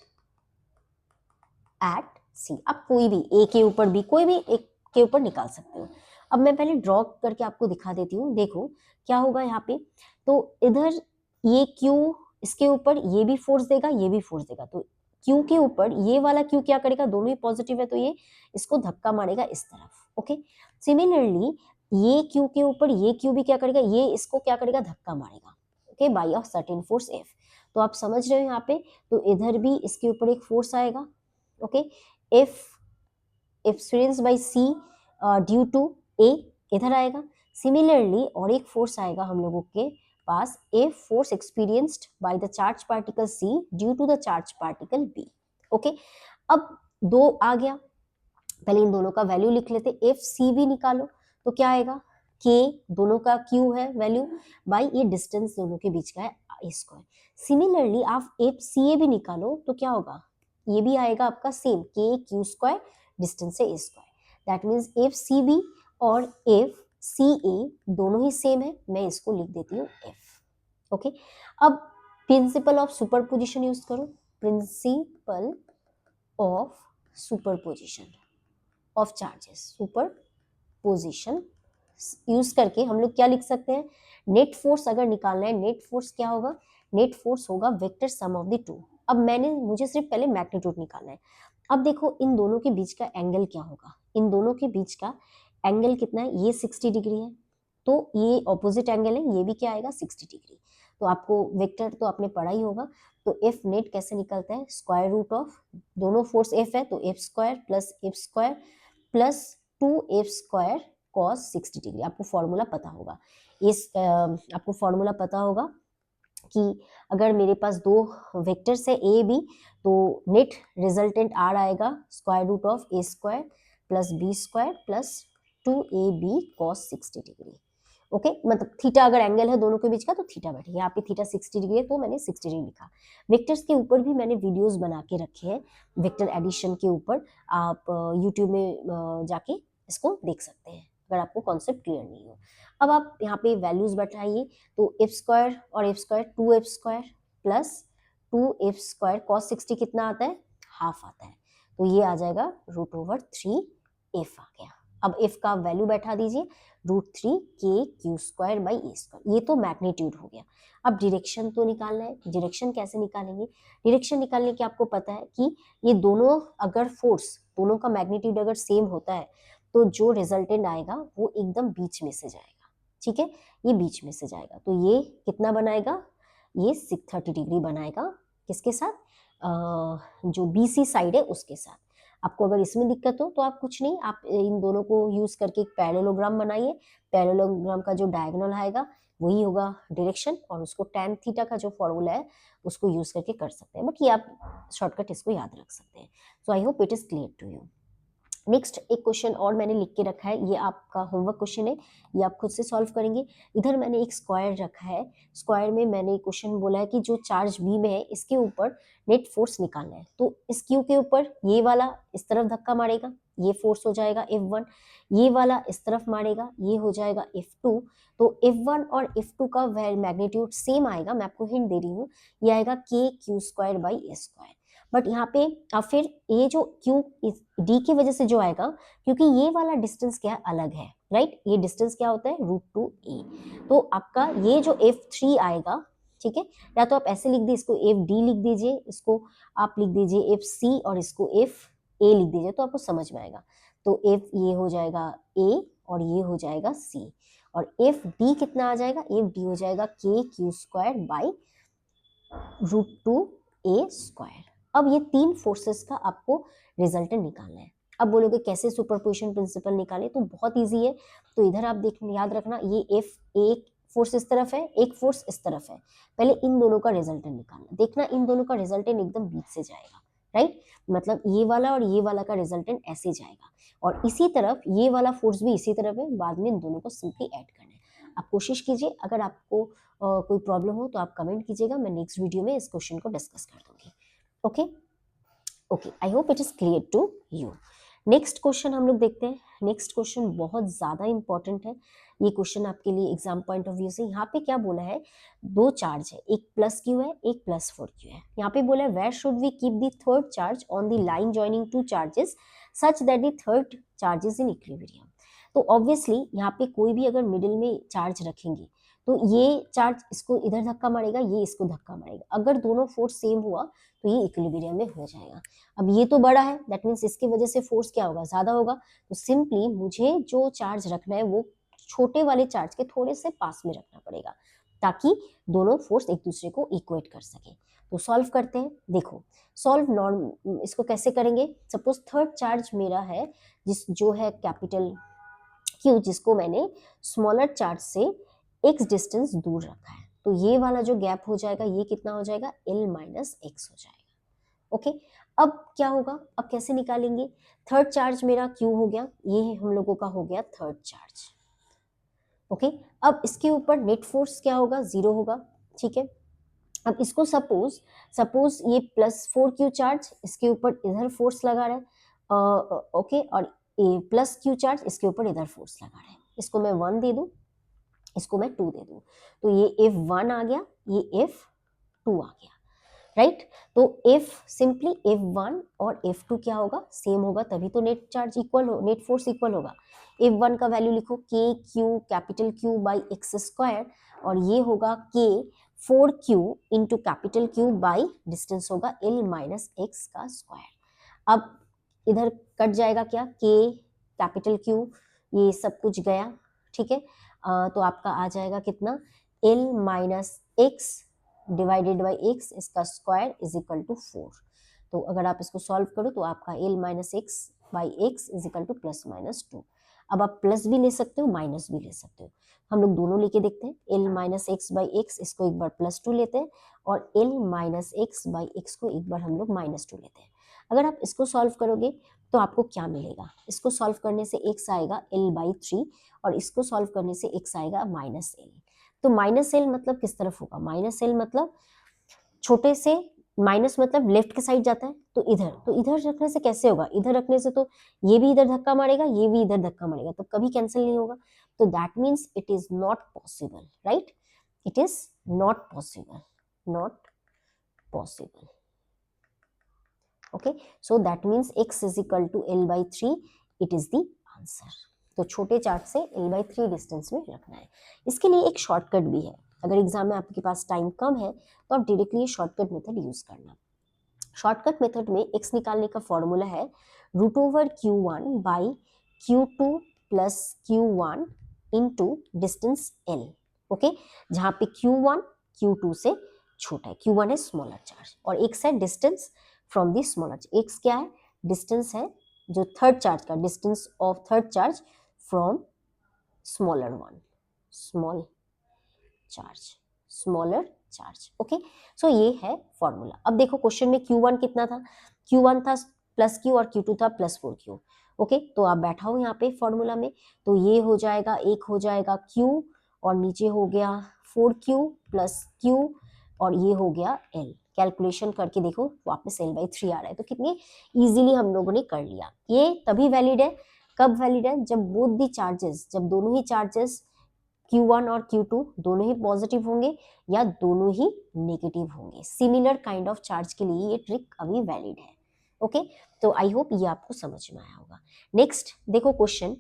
at C। आप कोई भी A के ऊपर भी, कोई भी एक के ऊपर निकाल सकते हो। अब मैं पहले ड्रॉ करके आपको दिखा देती हूँ, देखो क्या होगा यहाँ पे। तो इधर ये Q, इसके ऊपर ये भी फोर्स देगा, ये भी फोर्स देगा, तो Q के ऊपर ये वाला Q क्या करेगा, दोनों ही पॉजिटिव है, तो ये इसको धक्का मारेगा इस तरफ। ओके, सिमिलरली ये Q के ऊपर ये Q भी क्या करेगा, ये इसको क्या करेगा, धक्का मारेगा। Okay, by a certain force F। तो आप समझ रहे हो यहाँ पे, तो इधर भी इसके ऊपर एक फोर्स आएगा। Okay, F experience by C due to A इधर आएगा। सिमिलरली और एक फोर्स आएगा हम लोगों के पास, A force experienced by the charge particle C due to the charge particle B। Okay, अब दो आ गया, पहले इन दोनों का वैल्यू लिख लेते। FC भी निकालो तो क्या आएगा, K दोनों का Q है वैल्यू, बाय ये डिस्टेंस दोनों के बीच का है A स्क्वायर। सिमिलरली आप FCA भी निकालो तो क्या होगा, ये भी आएगा आपका same K Q square, distance है A square. That means FCB और FCA दोनों ही सेम है, मैं इसको लिख देती हूँ F। ओके, अब प्रिंसिपल ऑफ सुपरपोजिशन यूज करो, principal of superposition of charges, superposition use करके हम लोग क्या लिख सकते हैं, नेट फोर्स अगर निकालना है, नेट फोर्स क्या होगा, नेट फोर्स होगा vector sum of the to. अब मुझे सिर्फ पहले मैग्नीट्यूड निकालना है। अब देखो इन दोनों के बीच का एंगल क्या होगा, इन दोनों के बीच का एंगल कितना है, ये 60 डिग्री है, तो ये ऑपोजिट एंगल है, ये भी क्या आएगा 60 डिग्री। तो आपको वेक्टर तो आपने पढ़ा ही होगा, तो एफ नेट कैसे निकलता है, स्क्वायर रूट ऑफ, दोनों फोर्स एफ है तो F square plus 2f square cos 60 degree. आपको फॉर्मूला पता होगा, आपको फॉर्मूला पता होगा कि अगर मेरे पास दो वेक्टर्स है A B, तो नेट रिजल्टेंट R आएगा square root of A square plus B square plus 2AB cos 60 degree. Okay, मतलब थीटा अगर एंगल है दोनों के बीच का तो थीटा बैठेगा, यहाँ पे थीटा 60 डिग्री है तो मैंने 60 डिग्री लिखा। वेक्टर्स के ऊपर भी मैंने वीडियोस बना के रखे हैं, वेक्टर एडिशन के ऊपर आप यूट्यूब में जाके इसको देख सकते हैं अगर आपको कॉन्सेप्ट क्लियर नहीं हो। अब आप यहाँ पे वैल्यूज बैठाइए, तो एफ स्क्वायर और F square 2f square plus 2f square cos 60 कितना आता है, हाफ आता है, तो ये आ जाएगा √3f आ गया। अब f का वैल्यू बैठा दीजिए, √3k square by A square, ये तो मैग्नीट्यूड हो गया। अब डायरेक्शन तो निकालना है, डायरेक्शन कैसे निकालेंगे, डायरेक्शन निकालने के आपको पता है कि ये दोनों अगर फोर्स, दोनों का मैग्नीट्यूड अगर सेम होता है तो जो रिजल्टेंट आएगा वो एकदम बीच में से जाएगा। ठीक है, ये बीच में से जाएगा, तो ये कितना बनाएगा, ये 30 डिग्री बनाएगा, किसके साथ, जो BC साइड है उसके साथ। आपको अगर इसमें दिक्कत हो तो आप कुछ नहीं, आप इन दोनों को यूज करके एक पैरेललोग्राम बनाइए, पैरेललोग्राम का जो डायगोनल आएगा वही होगा डायरेक्शन, और उसको tan थीटा का जो फॉर्मूला है उसको यूज करके कर सकते हैं, बट ये आप शॉर्टकट इसको याद रख सकते हैं। So I hope it is clear to you. Next एक क्वेश्चन और मैंने लिख के रखा है, ये आपका होमवर्क क्वेश्चन है, ये आप खुद से सॉल्व करेंगे। इधर मैंने एक स्क्वायर रखा है, स्क्वायर में मैंने क्वेश्चन बोला है कि जो चार्ज बी में है इसके ऊपर नेट फोर्स निकालना है, तो इस क्यू के ऊपर ये वाला इस तरफ धक्का मारेगा, ये फोर्स हो जाएगा F1, ये वाला इस तरफ मारेगा, ये हो जाएगा F2। तो F1 और F2 का मैग्नीट्यूड सेम आएगा, मैं आपको हिंट दे रही हूँ, ये आएगा KQ square by A square. But यहाँ पे अब फिर ये जो Q D की वजह से जो आएगा, क्योंकि ये वाला डिस्टेंस क्या अलग है, राइट, ये डिस्टेंस क्या होता है √2a, तो आपका ये जो F3 आएगा, ठीक है, या तो आप ऐसे लिख दीजिए, इसको FD लिख दीजिए, इसको आप लिख दीजिए FC और इसको FA लिख दीजिए, तो आपको समझ में आएगा। तो F ये हो जाएगा A और ये हो जाएगा C, और FD कितना आ जाएगा, FD हो जाएगा KQ square by √2a A square. अब ये तीन फोर्सेस का आपको रिजल्टेंट निकालना है। अब बोलोगे कैसे सुपरपोजिशन प्रिंसिपल निकाले, तो बहुत इजी है। तो इधर आप देख याद रखना, ये एफ एक फोर्स इस तरफ है, एक फोर्स इस तरफ है, पहले इन दोनों का रिजल्टेंट निकालना। देखना इन दोनों का रिजल्टेंट एकदम बीच से जाएगा, राइट, मतलब ये वाला और ये वाला का रिजल्टेंट ऐसे जाएगा, और इसी तरफ ये वाला फोर्स भी इसी तरफ है, बाद में इन दोनों को सिंपली ऐड करना है। आप कोशिश कीजिए, अगर आपको कोई प्रॉब्लम हो तो आप कमेंट कीजिएगा, मैं नेक्स्ट वीडियो में इस क्वेश्चन को डिस्कस कर दूंगी। Okay okay, I hope it is clear to you. Next question हम लोग देखते हैं। नेक्स्ट क्वेश्चन बहुत ज्यादा इंपॉर्टेंट है, ये क्वेश्चन आपके लिए एग्जाम पॉइंट ऑफ व्यू से। यहाँ पे क्या बोला है, दो चार्ज है, एक प्लस क्यू है, एक प्लस 4q है। यहाँ पे बोला है where should we keep the third charge on the line joining two charges such that the third charge is in equilibrium. तो ऑब्वियसली यहाँ पे कोई भी अगर मिडिल में चार्ज रखेंगे तो ये चार्ज इसको इधर धक्का मारेगा, ये इसको धक्का मारेगा। अगर दोनों फोर्स सेम हुआ तो ये इक्विलिब्रियम में हो जाएगा। अब ये तो बड़ा है, दैट मीन्स इसकी वजह से फोर्स क्या होगा, ज्यादा होगा। तो सिंपली मुझे जो चार्ज रखना है वो छोटे वाले चार्ज के थोड़े से पास में रखना पड़ेगा, ताकि दोनों फोर्स एक दूसरे को इक्वेट कर सके। तो सॉल्व करते हैं। देखो सॉल्व नॉर्म इसको कैसे करेंगे। सपोज थर्ड चार्ज मेरा है जो है कैपिटल क्यू, जिसको मैंने स्मॉलर चार्ज से x डिस्टेंस दूर रखा है। तो ये वाला जो गैप हो जाएगा ये कितना हो जाएगा, l माइनस एक्स हो जाएगा। ओके, अब क्या होगा, अब कैसे निकालेंगे। थर्ड चार्ज मेरा क्यू हो गया, ये हम लोगों का हो गया थर्ड चार्ज। ओके, अब इसके ऊपर नेट फोर्स क्या होगा, 0 होगा। ठीक है, अब इसको सपोज ये +4q चार्ज इसके ऊपर इधर फोर्स लगा रहा है, ओके, और ये +q चार्ज इसके ऊपर इधर फोर्स लगा रहा है। इसको मैं 1 दे दूं, इसको मैं 2 दे दूं, तो ये F1 आ गया, ये F2 आ गया, राइट। तो सिंपली F1 और F2 क्या होगा, सेम होगा, तभी तो नेट चार्ज इक्वल हो, नेट फोर्स इक्वल होगा। F1 का वैल्यू लिखो KQ capital Q by x square, और ये होगा K 4Q into capital Q by distance होगा L माइनस एक्स का स्क्वायर। अब इधर कट जाएगा क्या, K कैपिटल Q, ये सब कुछ गया, ठीक है। तो आपका आ जाएगा कितना, L minus x divided by x, इसका स्क्वायर इज इक्वल टू 4। तो अगर आप इसको सॉल्व करो तो आपका L minus X by X is equal to +-2। अब आप प्लस भी ले सकते हो, माइनस भी ले सकते हो। हम लोग दोनों लेके देखते हैं। L minus X by x, इसको एक बार +2 लेते हैं, और L minus X by x को एक बार हम लोग -2 लेते हैं। अगर आप इसको सॉल्व करोगे तो आपको क्या मिलेगा, इसको सॉल्व करने से x आएगा L/3, और इसको सॉल्व करने से x आएगा -L। तो -L मतलब किस तरफ होगा, -L मतलब छोटे से, माइनस मतलब लेफ्ट के साइड जाता है, तो इधर रखने से कैसे होगा, इधर रखने से तो ये भी इधर धक्का मारेगा, ये भी इधर धक्का मारेगा, तो कभी कैंसिल नहीं होगा। तो that means it is not possible, right, it is not possible, not possible. Okay, so that means x is equal to L/3, it is the answer. तो छोटे चार्ट से L/3 डिस्टेंस में रखना है। इसके लिए एक शॉर्टकट भी है, अगर एग्जाम में आपके पास टाइम कम है तो आप डायरेक्टली शॉर्टकट मेथड यूज करना। शॉर्टकट मेथड में x निकालने का फॉर्मूला है √Q1 by Q2 plus Q1 into distance L। Okay, जहाँ पे Q1 Q2 से छोटा है, Q1 है स्मॉलर चार्ज, और x है distance from the smaller, x क्या है, डिस्टेंस है जो थर्ड चार्ज का, distance of third charge from smaller one, small charge, smaller charge. Okay, so ये है फॉर्मूला। अब देखो क्वेश्चन में Q1 कितना था, Q1 था +Q और Q2 था +4Q। ओके, तो आप बैठाओ यहाँ पे फॉर्मूला में, तो ये हो जाएगा, एक हो जाएगा Q, और नीचे हो गया 4Q प्लस Q, और ये हो गया L। कैलकुलेशन करके देखो वापस L/3 आ रहा है, तो कितनी इजीली हम लोगों ने कर लिया। ये तभी वैलिड है, कब वैलिड है, जब बोथ दी चार्जेस, जब दोनों ही चार्जेस Q1 और Q2 दोनों ही पॉजिटिव होंगे या दोनों ही नेगेटिव होंगे। सिमिलर काइंड ऑफ चार्ज के लिए ये ट्रिक अभी वैलिड है। ओके, तो आई होप ये आपको समझ में आया होगा। नेक्स्ट देखो क्वेश्चन,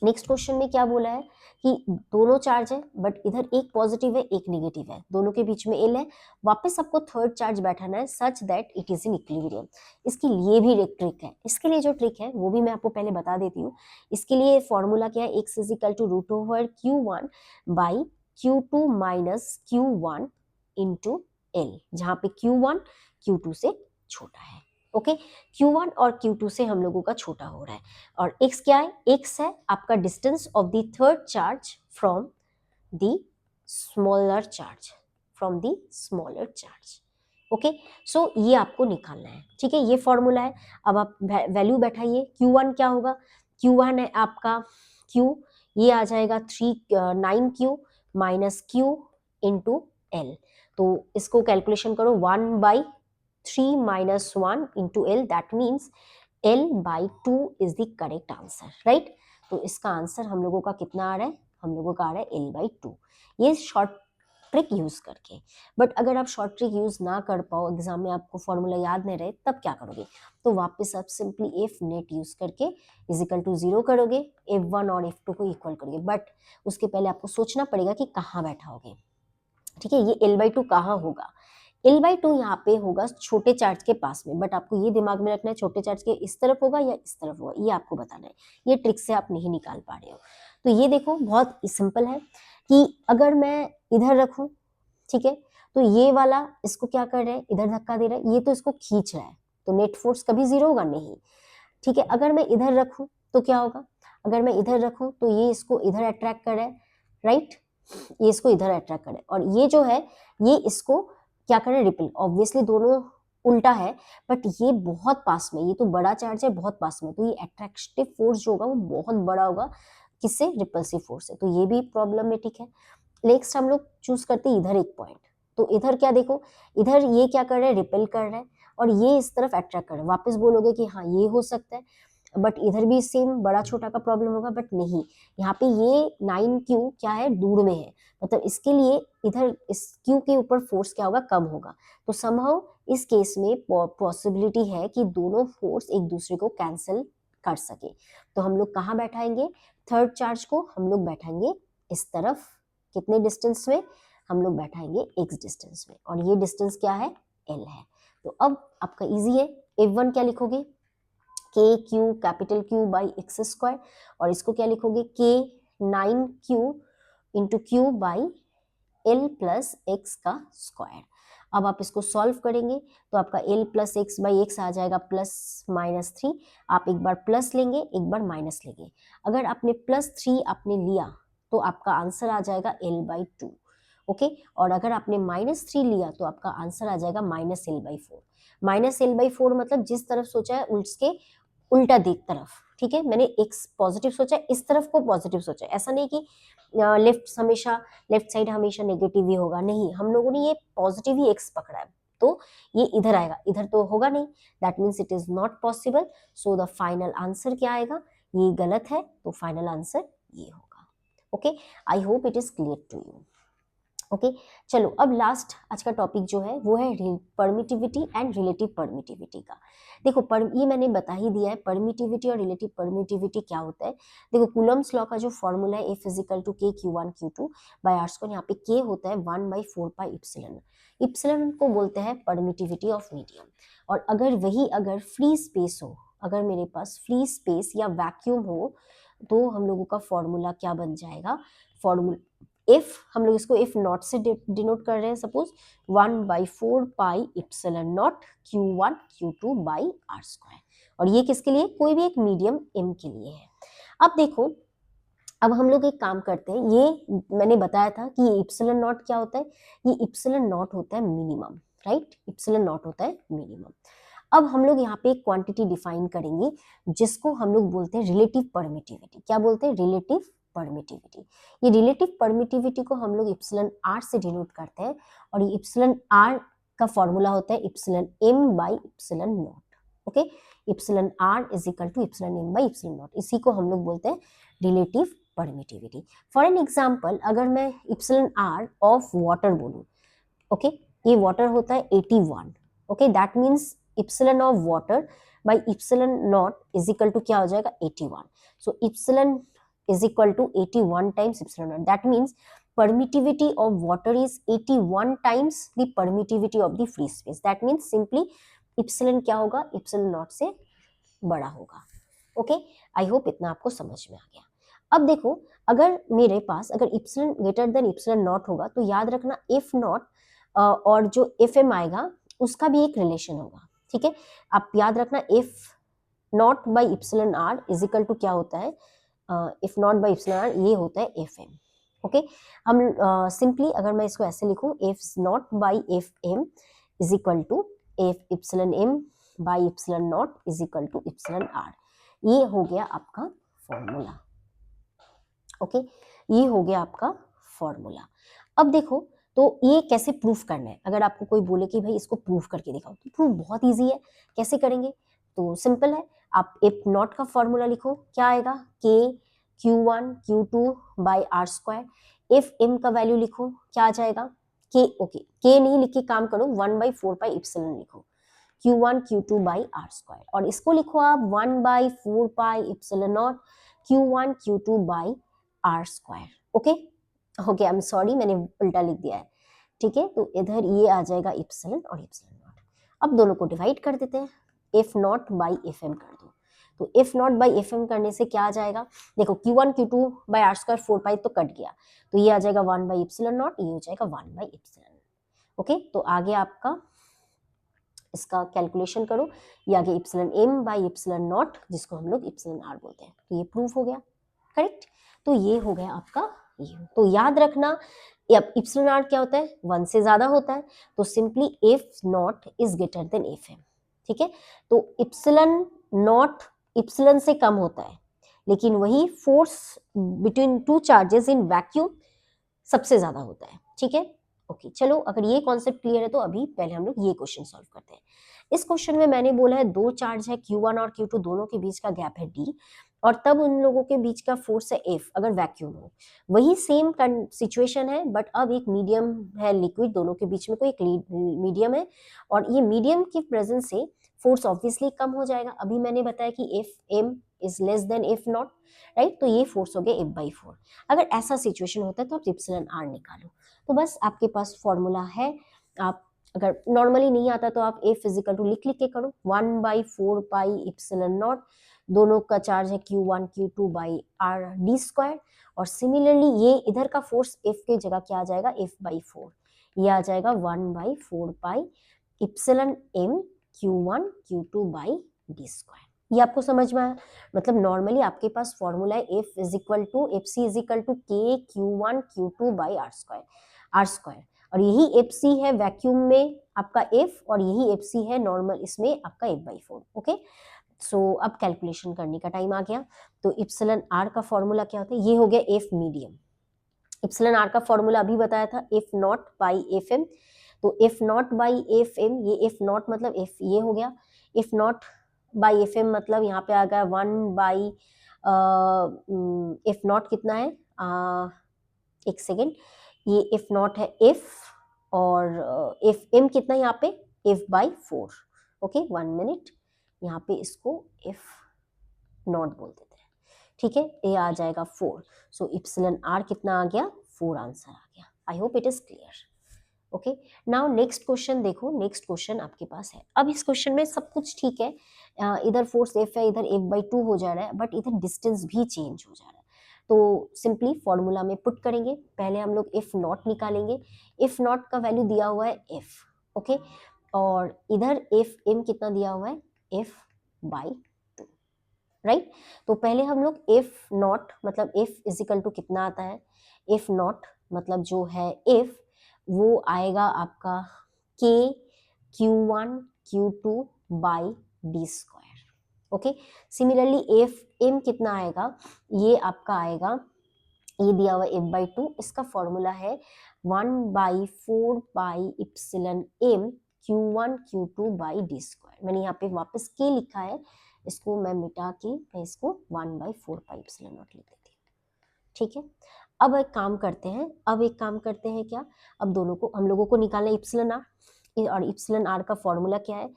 नेक्स्ट क्वेश्चन में क्या बोला है कि दोनों चार्ज है, बट इधर एक पॉजिटिव है एक नेगेटिव है, दोनों के बीच में L है। वापस आपको थर्ड चार्ज बैठाना है such that it is in equilibrium. इसके लिए भी एक ट्रिक है, इसके लिए जो ट्रिक है वो भी मैं आपको पहले बता देती हूँ। इसके लिए फॉर्मूला क्या है, x is equal to √Q1 by Q2 minus Q1 into L, जहाँ पे Q1 Q2 से छोटा है। ओके, Q1 और Q2 से हम लोगों का छोटा हो रहा है। और x क्या है? x है आपका distance of the third charge from the smaller charge, from the smaller charge. Okay, so ये आपको निकालना है, ठीक है, ये फॉर्मूला है। अब आप वैल्यू बैठाइए, Q1 क्या होगा? Q1 है आपका Q, ये आ जाएगा 9Q minus Q into L। तो इसको कैलकुलेशन करो, 1/3 minus 1 into L, that means L/2 is the correct answer, right. तो इसका आंसर हम लोगों का कितना आ रहा है? हम लोगों का आ रहा है L/2, ये शॉर्ट ट्रिक यूज करके। बट अगर आप शॉर्ट ट्रिक यूज ना कर पाओ, एग्जाम में आपको फॉर्मूला याद नहीं रहे, तब क्या करोगे? तो वापस आप सिंपली इफ नेट यूज करके इजिकल टू 0 करोगे, F1 और F2 को इक्वल करोगे। बट उसके पहले आपको सोचना पड़ेगा कि कहाँ बैठाओगे, ठीक है। ये L/2 कहाँ होगा? L/2 यहाँ पे होगा छोटे चार्ज के पास में, बट आपको ये दिमाग में रखना है छोटे चार्ज के इस तरफ होगा या इस तरफ होगा, ये आपको बताना है। ये ट्रिक से आप नहीं निकाल पा रहे हो। तो ये देखो बहुत सिंपल है कि अगर मैं इधर रखूं, ठीक है, तो ये वाला इसको क्या कर रहा है? इधर धक्का दे रहा है, ये तो इसको खींच रहा है, तो नेट फोर्स कभी 0 होगा नहीं, ठीक है। अगर मैं इधर रखूं तो क्या होगा? अगर मैं इधर रखूं तो ये इसको इधर अट्रैक्ट कर रहा है, राइट, ये इसको इधर अट्रैक्ट कर रहा है, और ये जो है ये इसको क्या कर रहा है? रिपेल। ऑब्वियसली दोनों उल्टा है, बट ये बहुत पास में, ये तो बड़ा चार्ज है बहुत पास में, तो ये अट्रैक्टिव फोर्स जो होगा वो बहुत बड़ा होगा, किससे? रिपल्सिव फोर्स से। तो ये भी प्रॉब्लमेटिक है। नेक्स्ट हम लोग चूज करते हैं इधर एक पॉइंट, तो इधर क्या देखो, इधर ये क्या कर रहा है? रिपेल कर रहा है, और ये इस तरफ अट्रैक्ट कर रहा है। वापस बोलोगे कि हाँ ये हो सकता है, बट इधर भी सेम बड़ा छोटा का प्रॉब्लम होगा, बट नहीं, यहाँ पे ये 9Q क्या है? दूर में है, मतलब इसके लिए इधर इस Q के ऊपर फोर्स क्या होगा? कम होगा। तो समहाउ इस केस में पॉसिबिलिटी है कि दोनों फोर्स एक दूसरे को कैंसिल कर सके। तो हम लोग कहाँ बैठाएंगे थर्ड चार्ज को? हम लोग बैठाएंगे इस तरफ, कितने डिस्टेंस में? हम लोग बैठाएंगे x डिस्टेंस में, और ये डिस्टेंस क्या है? L है। तो अब आपका इजी है, F1 क्या लिखोगे? KQ capital Q by x square, और इसको क्या लिखोगे? K 9Q into Q by L plus x का स्क्वायर। अब आप इसको सॉल्व करेंगे तो आपका L plus x by x आ जाएगा +-3। आप एक बार प्लस लेंगे, एक बार माइनस लेंगे। अगर आपने +3 आपने लिया तो आपका आंसर आ जाएगा L/2, ओके। और अगर आपने -3 लिया तो आपका आंसर आ जाएगा -L/4। -L/4 मतलब जिस तरफ सोचा है उसके उल्टा दिख तरफ, ठीक है। मैंने x पॉजिटिव सोचा है, इस तरफ को पॉजिटिव सोचा है, ऐसा नहीं कि लेफ्ट साइड हमेशा नेगेटिव ही होगा, नहीं, हम लोगों ने ये पॉजिटिव ही x पकड़ा है, तो ये इधर आएगा, इधर तो होगा नहीं, that means it is not possible. So the final answer क्या आएगा? ये गलत है, तो फाइनल आंसर ये होगा। Okay, I hope it is clear to you. Okay, चलो अब लास्ट आज का टॉपिक जो है वो है परमिटिविटी एंड रिलेटिव परमिटिविटी का। देखो ये मैंने बता ही दिया है, परमिटिविटी और रिलेटिव परमिटिविटी क्या होता है। देखो कूलम्स लॉ का जो फॉर्मूला है F is equal to K Q1 Q2 by R square, यहाँ पे K होता है 1/4 पाई इप्सिलन। इप्सिलन को बोलते हैं परमिटिविटी ऑफ मीडियम। और अगर फ्री स्पेस हो, अगर मेरे पास फ्री स्पेस या वैक्यूम हो, तो हम लोगों का फॉर्मूला क्या बन जाएगा? फॉर्मूला इफ हम लोग इसको इफ नॉट से डिनोट कर रहे हैं, suppose 1/4 pi epsilon naught Q1 Q2 by R square. और ये किसके लिए? कोई भी एक मीडियम m के लिए है। अब देखो, अब हम लोग एक काम करते हैं, ये मैंने बताया था कि ये इप्सिलन नॉट क्या होता है? ये इप्सिलन नॉट होता है मिनिमम, राइट, इप्सिलन नॉट होता है मिनिमम। अब हम लोग यहाँ पे एक क्वांटिटी डिफाइन करेंगे जिसको हम लोग बोलते हैं रिलेटिव परमिटिविटी। क्या बोलते हैं? Relative permittivity. ये रिलेटिव परमिटिविटी को हम लोग इप्सिलन आर से डिनोट करते हैं, और ये इप्सिलन आर का फॉर्मूला होता है epsilon M by epsilon naught. Okay, epsilon R is equal to epsilon M by epsilon naught, इसी को हम लोग बोलते हैं relative permittivity. For an example, अगर मैं इप्सिलन आर ऑफ वाटर बोलूं, ओके, ये वाटर होता है 81, okay, that means epsilon of water by epsilon naught is equal to क्या हो जाएगा? 81। सो इप्सिलन is equal to 81 times epsilon naught. That means permittivity of water is 81 times the permittivity of the free space. That means simply epsilon क्या होगा? epsilon naught से बड़ा होगा। ओके, आई होप इतना आपको समझ में आ गया। अब देखो, अगर मेरे पास अगर epsilon greater than epsilon naught होगा, तो याद रखना if not और जो एफ एम आएगा उसका भी एक रिलेशन होगा, ठीक है। आप याद रखना F naught by epsilon R is equal to क्या होता है, F naught by epsilon R ये होता है एफ एम, ओके। हम सिंपली अगर मैं इसको ऐसे लिखूं, F naught by F M is equal to F epsilon M by epsilon naught is equal to epsilon R, ये हो गया आपका फॉर्मूला, ओके। ये हो गया आपका फॉर्मूला। अब देखो तो ये कैसे प्रूफ करना है, अगर आपको कोई बोले कि भाई इसको प्रूफ करके दिखाओ, तो प्रूफ बहुत इजी है। कैसे करेंगे, तो सिंपल है, आप एफ नॉट का फॉर्मूला लिखो, क्या आएगा, K Q1 Q2 by R square. F M का वैल्यू लिखो, क्या आ जाएगा, के, ओके के नहीं लिख के काम करो, 1/4 पाई इप्सिलन लिखो, Q1 Q2 by R square, और इसको लिखो आप 1/4 pi epsilon naught Q1 Q2 by R square, okay okay, I am sorry मैंने उल्टा लिख दिया है, ठीक है। तो इधर ये आ जाएगा इप्सिलन और इप्सिलन नॉट। अब दोनों को डिवाइड कर देते हैं, F naught by F M कर दो, तो F naught by F M करने से क्या आ जाएगा, देखो Q1 Q2 by R square 4 पाई तो कट गया, तो ये आ जाएगा 1 बाई इप्सिलन नॉट, ये हो जाएगा 1 बाई इप्सिलन, ओके। तो आगे आपका इसका कैलकुलेशन करो, ये आगे epsilon M by epsilon naught जिसको हम लोग इप्सिलन आर बोलते हैं, तो ये प्रूफ हो गया, करेक्ट। तो ये हो गया आपका ये, तो याद रखना अब इप्सिलन आर क्या होता है, 1 से ज्यादा होता है, तो simply F naught is greater than F M, ठीक है। तो इप्सिलन नॉट इप्सिलन से कम होता है, लेकिन वही force between two charges in vacuum सबसे ज्यादा होता है, ठीक है। ओके चलो, अगर ये कॉन्सेप्ट क्लियर है तो अभी पहले हम लोग ये क्वेश्चन सॉल्व करते हैं। इस क्वेश्चन में मैंने बोला है दो चार्ज है Q1 और Q2, दोनों के बीच का गैप है D, और तब उन लोगों के बीच का फोर्स है F अगर वैक्यूम हो। वही सेम सिचुएशन है, बट अब एक मीडियम है लिक्विड, दोनों के बीच में कोई एक मीडियम है, और ये मीडियम की प्रेजेंस से फोर्स ऑब्वियसली कम हो जाएगा। अभी मैंने बताया कि F M is less than F naught, right, तो ये फोर्स हो गया F/4। अगर ऐसा सिचुएशन होता है तो आप इप्सिलन आर निकालो, तो बस आपके पास फॉर्मूला है। आप अगर नॉर्मली नहीं आता तो आप एफ फिजिकल टू लिख लिख के करो, 1/4 पाई इप्सिलन नॉट, दोनों का चार्ज है Q1 Q2 by R D square, और सिमिलरली ये इधर का फोर्स एफ के जगह क्या आ जाएगा, F/4, ये आ जाएगा 1/4 pi epsilon M Q1 Q2 by D square. ये आपको समझ में आया, मतलब नॉर्मली आपके पास फॉर्मूला है F is equal to F C is equal to K Q1 Q2 by R square, और यही एफ सी है वैक्यूम में आपका एफ, और यही एफ सी है नॉर्मल इसमें आपका F/4, ओके। सो अब कैलकुलेशन करने का टाइम आ गया। तो इप्सिलन आर का फॉर्मूला क्या होता है, ये हो गया एफ मीडियम। इप्सिलन आर का फॉर्मूला अभी बताया था, F naught by F M, तो F naught by F M, ये एफ नॉट मतलब एफ ये हो गया, F naught by F M मतलब यहाँ पे आ गया 1 बाई एफ नॉट कितना है, एक सेकेंड, ये एफ नॉट है एफ, और एफ एम कितना है यहाँ पे F/4, ओके 1 मिनट, यहाँ पे इसको एफ नॉट बोल देते हैं, ठीक है। ये आ जाएगा 4, सो इप्सिलन आर कितना आ गया, 4 आंसर आ गया। आई hope it is clear, okay. Now next question देखो, नेक्स्ट क्वेश्चन आपके पास है। अब इस क्वेश्चन में सब कुछ ठीक है, इधर फोर्स एफ है, इधर F/2 हो जा रहा है, बट इधर डिस्टेंस भी चेंज हो जा रहा है, तो सिंपली फॉर्मूला में पुट करेंगे। पहले हम लोग एफ नॉट निकालेंगे, एफ नॉट का वैल्यू दिया हुआ है एफ, ओके, और इधर एफ एम कितना दिया हुआ है, F/2, राइट। तो पहले हम लोग एफ नॉट मतलब एफ इजिकल टू कितना आता है, एफ नॉट मतलब जो है एफ वो आएगा आपका K Q1 Q2 by D square, okay. Similarly F M कितना आएगा, ये आपका आएगा, ये दिया हुआ F/2, इसका फॉर्मूला है 1/4 pi epsilon M Q1 Q2 by D square. मैंने यहाँ पे वापस के लिखा है, इसको मैं मिटा के मैं इसको 1/4 पाई इप्सिलन नॉट लिख देती हूँ, ठीक है। अब एक काम करते हैं क्या, अब दोनों को हम लोगों को निकालना है इप्सिलन आर, और इप्सिलन आर का फॉर्मूला क्या है,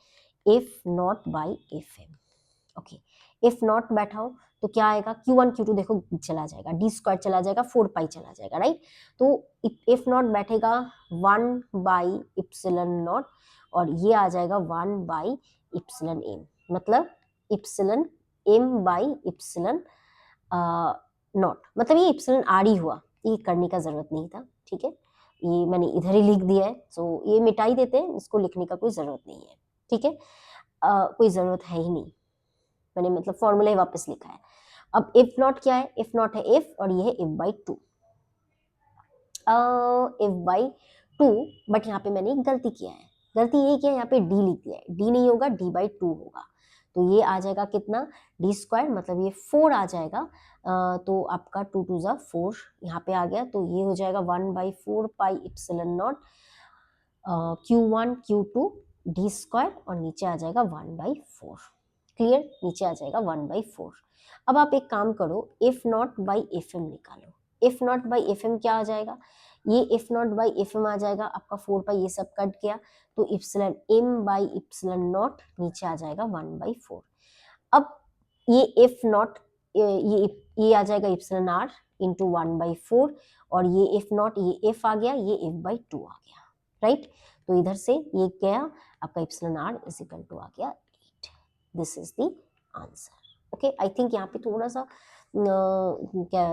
F naught by F M, okay. F naught बैठाओ तो क्या आएगा, Q1 Q2 देखो चला जाएगा, डी स्क्वायर चला जाएगा, 4 पाई चला जाएगा, राइट। तो एफ नॉट बैठेगा 1 बाई इप्सिलन नॉट, और ये आ जाएगा 1 बाई इप्सिलन एम, मतलब epsilon M by epsilon naught, मतलब ये इप्सिलन आर ही हुआ, ये करने का जरूरत नहीं था, ठीक है। ये मैंने इधर ही लिख दिया है, सो ये मिटा ही देते हैं, इसको लिखने का कोई ज़रूरत नहीं है, ठीक है। कोई ज़रूरत है ही नहीं, मैंने मतलब फॉर्मूला ही वापस लिखा है। अब इफ नॉट क्या है, इफ नॉट है इफ, और ये है if by two, if by two, but यहाँ पे मैंने एक गलती किया है, गलती ये किया है, यहाँ पे डी लिख दिया है, डी नहीं होगा, डी बाई टू होगा, तो ये आ जाएगा कितना, डी स्क्वायर, मतलब ये 4 आ जाएगा, तो आपका 2 टू ज़ा 4 यहाँ पे आ गया, तो ये हो जाएगा 1/4 pi epsilon naught Q1 Q2 D square, और नीचे आ जाएगा 1/4, क्लियर, नीचे आ जाएगा 1/4। अब आप एक काम करो, F naught by F M निकालो, F naught by F M क्या आ जाएगा, ये F naught by F M आ जाएगा आपका 4 पाई, ये सब कट गया, तो epsilon M by epsilon naught नीचे आ जाएगा 1/4। अब ये इफ नॉट, ये आ जाएगा इप्सिलन आर इंटू 1/4, और ये इफ नॉट, ये इफ आ गया, ये इफ बाई टू आ गया, राइट। तो इधर से ये गया आपका epsilon R is equal to आ गया 8, this is the answer. Okay, I think यहाँ पे थोड़ा सा क्या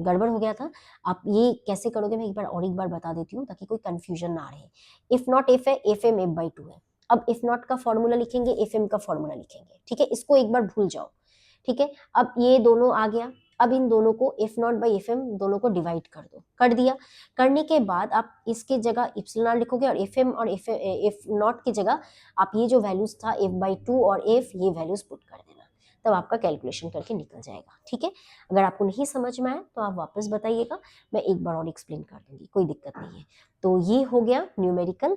गड़बड़ हो गया था। आप ये कैसे करोगे मैं एक बार बता देती हूँ, ताकि कोई कंफ्यूजन ना रहे। इफ नॉट इफ है, F M F by two है, अब इफ नॉट का फॉर्मूला लिखेंगे, एफ एम का फॉर्मूला लिखेंगे, ठीक है, इसको एक बार भूल जाओ, ठीक है। अब ये दोनों आ गया, अब इन दोनों को F naught by F M दोनों को डिवाइड कर दो, कर दिया, करने के बाद आप इसके जगह इप्सिलॉन आर लिखोगे, और एफ एम और एफ नॉट की जगह आप ये जो वैल्यूज था एफ बाई टू और एफ, ये वैल्यूज पुट कर देना, तब आपका कैलकुलेशन करके निकल जाएगा, ठीक है। अगर आपको नहीं समझ में आए तो आप वापस बताइएगा, मैं एक बार और एक्सप्लेन कर दूंगी, कोई दिक्कत नहीं है। तो ये हो गया न्यूमेरिकल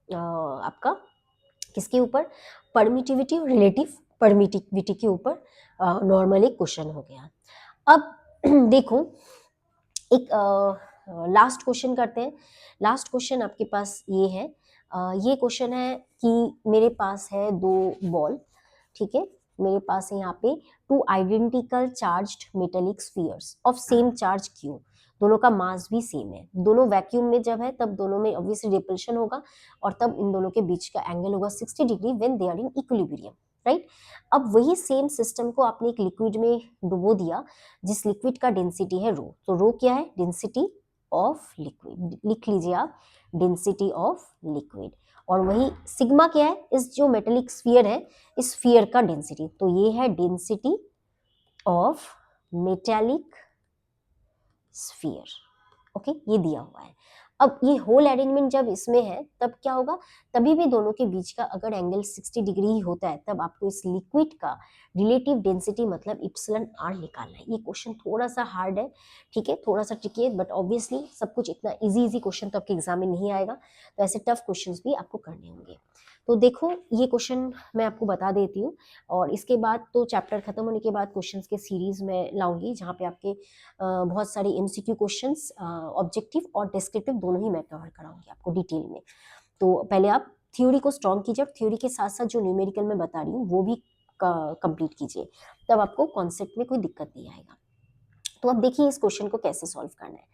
आपका किसके ऊपर, परमिटिविटी और रिलेटिव परमिटिविटी के ऊपर नॉर्मल एक क्वेश्चन हो गया। अब देखो एक लास्ट क्वेश्चन करते हैं। लास्ट क्वेश्चन आपके पास ये है, ये क्वेश्चन है कि मेरे पास है 2 बॉल, ठीक है, मेरे पास है यहाँ पे 2 identical charged metallic spheres of same charge Q, दोनों का मास भी सेम है, दोनों वैक्यूम में जब है तब दोनों में ऑब्वियसली रिपल्शन होगा, और तब इन दोनों के बीच का एंगल होगा 60 degree when they are in equilibrium, right. अब वही सेम सिस्टम को आपने एक लिक्विड में डुबो दिया, जिस लिक्विड का डेंसिटी है रो, तो रो क्या है, डेंसिटी ऑफ लिक्विड, लिख लीजिए आप, डेंसिटी ऑफ लिक्विड, और वही सिग्मा क्या है, इस जो मेटेलिक स्फीयर है, इस स्फीयर का डेंसिटी, तो ये है density of metallic sphere, okay, ये दिया हुआ है। अब ये होल अरेंजमेंट जब इसमें है तब क्या होगा, तभी भी दोनों के बीच का अगर एंगल 60 डिग्री ही होता है, तब आपको इस लिक्विड का रिलेटिव डेंसिटी मतलब इप्सिलन आर निकालना है। ये क्वेश्चन थोड़ा सा हार्ड है, ठीक है, थोड़ा सा ट्रिकी है, बट ऑब्वियसली सब कुछ इतना इजी क्वेश्चन तो आपके एग्जाम में नहीं आएगा, तो ऐसे टफ क्वेश्चंस भी आपको करने होंगे। तो देखो ये क्वेश्चन मैं आपको बता देती हूँ, और इसके बाद तो चैप्टर खत्म होने के बाद क्वेश्चंस के सीरीज में लाऊंगी, जहाँ पे आपके बहुत सारे एमसीक्यू क्वेश्चंस ऑब्जेक्टिव और डिस्क्रिप्टिव दोनों ही मैं कवर कराऊंगी आपको डिटेल में। तो पहले आप थ्योरी को स्ट्रॉन्ग कीजिए, और थ्योरी के साथ साथ जो न्यूमेरिकल मैं बता रही हूँ वो भी कंप्लीट कीजिए, तब आपको कॉन्सेप्ट में कोई दिक्कत नहीं आएगा। तो अब देखिए इस क्वेश्चन को कैसे सॉल्व करना है।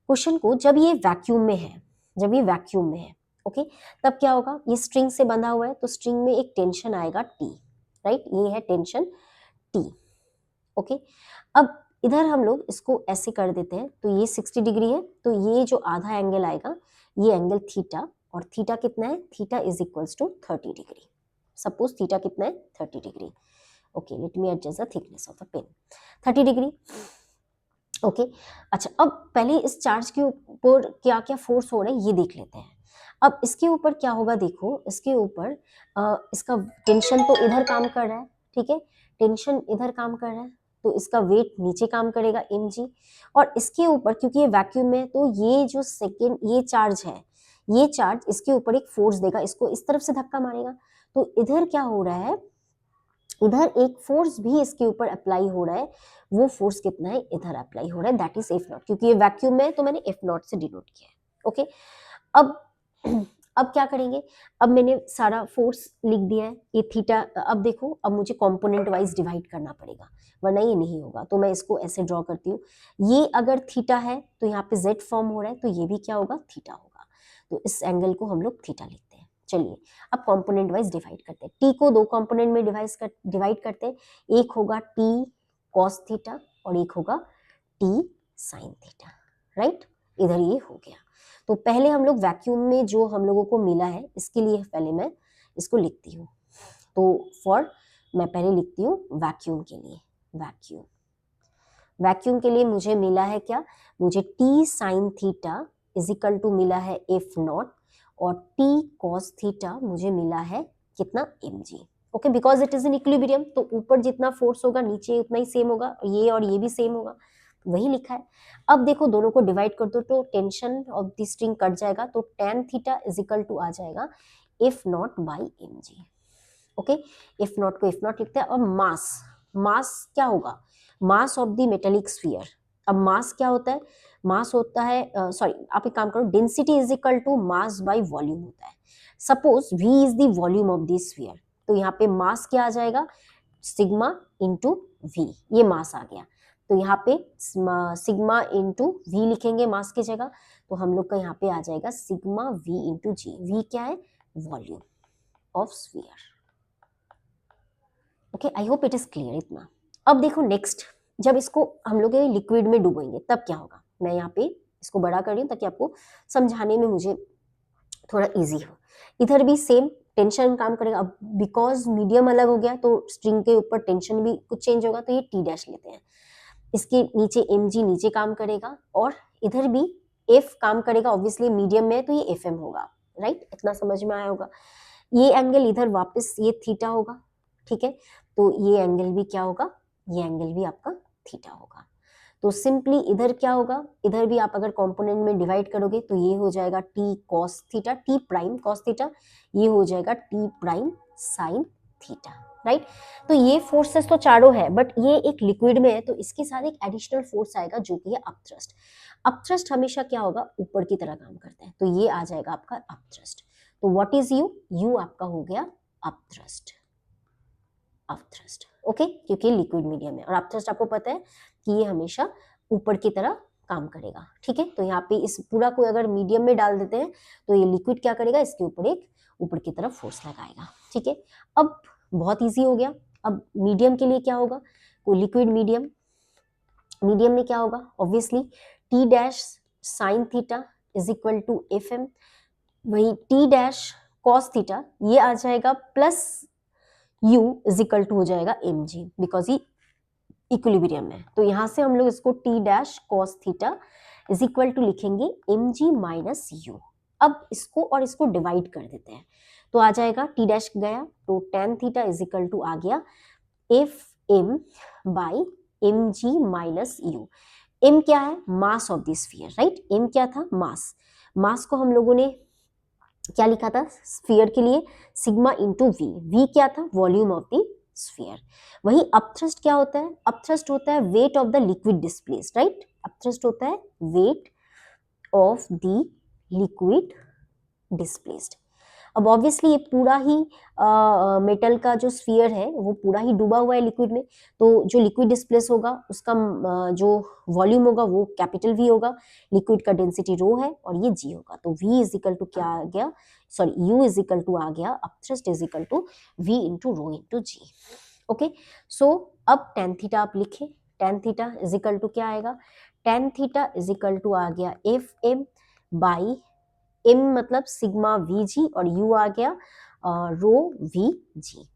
क्वेश्चन को जब ये वैक्यूम में है, जब ये वैक्यूम में है, ओके, तब क्या होगा, ये स्ट्रिंग से बंधा हुआ है, तो स्ट्रिंग में एक टेंशन आएगा T, राइट, ये है टेंशन T, ओके। अब इधर हम लोग इसको ऐसे कर देते हैं, तो ये 60 डिग्री है, तो ये जो आधा एंगल आएगा ये एंगल थीटा, और थीटा कितना है, theta is equals to 30 degree, suppose theta कितना है 30 degree, okay, let me adjust the thickness of the pen, 30 degree, okay. अच्छा, अब पहले इस चार्ज के ऊपर क्या क्या फोर्स हो रहा है ये देख लेते हैं। अब इसके ऊपर क्या होगा, देखो इसके ऊपर इसका टेंशन तो इधर काम कर रहा है, ठीक है, टेंशन इधर काम कर रहा है, तो इसका वेट नीचे काम करेगा mg, और इसके ऊपर क्योंकि ये वैक्यूम में, तो ये जो सेकेंड ये चार्ज है, ये चार्ज इसके ऊपर एक फोर्स देगा, इसको इस तरफ से धक्का मारेगा, तो इधर क्या हो रहा है, इधर एक फोर्स भी इसके ऊपर अप्लाई हो रहा है, वो फोर्स कितना है, इधर अप्लाई हो रहा है, दैट इज एफ नॉट, क्योंकि ये वैक्यूम में है तो मैंने एफ नॉट से डिनोट किया है, ओके। अब अब क्या करेंगे, अब मैंने सारा फोर्स लिख दिया है, ये थीटा, अब देखो अब मुझे कंपोनेंट वाइज डिवाइड करना पड़ेगा, वरना ये नहीं होगा, तो मैं इसको ऐसे ड्रॉ करती हूँ, ये अगर थीटा है तो यहाँ पे जेड फॉर्म हो रहा है, तो ये भी क्या होगा, थीटा होगा, तो इस एंगल को हम लोग थीटा लिखते हैं। चलिए अब कंपोनेंट वाइज डिवाइड करते हैं, टी को 2 कंपोनेंट में डिवाइड करते हैं, एक होगा टी कॉस थीटा और एक होगा टी साइन थीटा, राइट, इधर ये हो गया। तो पहले हम लोग वैक्यूम में जो हम लोगों को मिला है इसके लिए पहले मैं इसको लिखती हूँ। तो मैं पहले लिखती हूँ वैक्यूम के लिए। वैक्यूम के लिए मुझे मिला है क्या, मुझे T sine theta is equal to मिला है एफ नॉट, और टी कॉस थीटा मुझे मिला है कितना, mg। Okay, because it is in equilibrium, तो ऊपर जितना फोर्स होगा नीचे उतना ही सेम होगा, और ये भी सेम होगा, वही लिखा है। अब देखो दोनों को डिवाइड कर दो तो tension of the string cut जाएगा, तो tan theta is equal to आ जाएगा F naught by mg। Okay, F naught को एफ नॉट लिखते हैं। और मास क्या होगा, mass of the metallic sphere. अब मास क्या होता है, मास होता है आप एक काम करो, density is equal to mass by volume होता है। Suppose v is the volume of the sphere, तो यहाँ पे मास क्या आ जाएगा, सिग्मा इंटू वी, ये मास आ गया। तो यहाँ पे सिग्मा इंटू वी लिखेंगे मास की जगह, तो हम लोग का यहाँ पे आ जाएगा sigma V into G. V क्या है, volume of sphere. Okay, I hope it is clear इतना। अब देखो नेक्स्ट, जब इसको हम लोग लिक्विड में डुबोएंगे तब क्या होगा। मैं यहाँ पे इसको बड़ा कर रही हूँ ताकि आपको समझाने में मुझे थोड़ा इजी हो। इधर भी सेम टेंशन काम करेगा। अब बिकॉज मीडियम अलग हो गया तो स्ट्रिंग के ऊपर टेंशन भी कुछ चेंज होगा, तो ये टी डैश लेते हैं। इसके नीचे mg नीचे काम करेगा, और इधर भी f काम करेगा। ऑब्वियसली मीडियम में है तो ये fm होगा, राइट, इतना समझ में आया होगा। ये एंगल इधर वापस ये थीटा होगा, ठीक है, तो ये एंगल भी क्या होगा, ये एंगल भी आपका थीटा होगा। तो सिंपली इधर क्या होगा, इधर भी आप अगर कंपोनेंट में डिवाइड करोगे तो ये हो जाएगा T cos theta, T prime cos theta, ये हो जाएगा T prime sine theta, right. तो ये फोर्सेस तो चारों है, बट ये एक लिक्विड में है तो इसके साथ एक एडिशनल फोर्स आएगा जो कि है अपथ्रस्ट। अपथ्रस्ट हमेशा क्या होगा, ऊपर की तरह काम करता है, तो ये आ जाएगा आपका अपथ्रस्ट। तो व्हाट इज यू आपका हो गया अपथ्रस्ट, ओके, क्योंकि लिक्विड मीडियम है। और अपथ्रस्ट आपको पता है कि ये हमेशा ऊपर की तरह काम करेगा, ठीक है। तो यहाँ पे इस पूरा को अगर मीडियम में डाल देते हैं तो ये लिक्विड क्या करेगा, इसके ऊपर एक ऊपर की तरफ फोर्स लगाएगा, ठीक है। अब बहुत इजी हो गया। अब मीडियम के लिए क्या होगा, कोई लिक्विड मीडियम में क्या होगा, obviously T dash sine theta is equal to F M, वही टी डैश कॉस थीटा ये आ जाएगा plus u is equal to हो जाएगा mg, बिकॉज ये इक्विलिब्रियम है। तो यहां से हम लोग इसको t dash cos theta is equal to लिखेंगे mg माइनस u। अब इसको और इसको डिवाइड कर देते हैं तो आ जाएगा t डैश गया तो tan theta is equal to आ गया fm by mg minus u। m क्या है, mass of the sphere, right. m क्या था, मास को हम लोगों ने क्या लिखा था स्फीयर के लिए, सिग्मा इंटू वी क्या था, वॉल्यूम ऑफ द स्फीयर। वही अपथ्रस्ट क्या होता है, अपथ्रस्ट होता है weight of the liquid displaced, right. Upthrust होता है weight of the liquid displaced. अब ऑब्वियसली ये पूरा ही मेटल का जो स्फीयर है वो पूरा ही डूबा हुआ है लिक्विड में, तो जो लिक्विड डिस्प्लेस होगा उसका जो वॉल्यूम होगा वो कैपिटल V होगा, लिक्विड का डेंसिटी रो है और ये G होगा। तो V इज इक्वल टू क्या आ गया, sorry U is equal to आ गया upthrust is equal to V into rho into G। Okay, so अब tan थीटा आप लिखे, tan theta is equal to क्या आएगा, tan theta is equal to आ गया FM बाई m मतलब सिग्मा वीजी और u आ गया रो वीजी।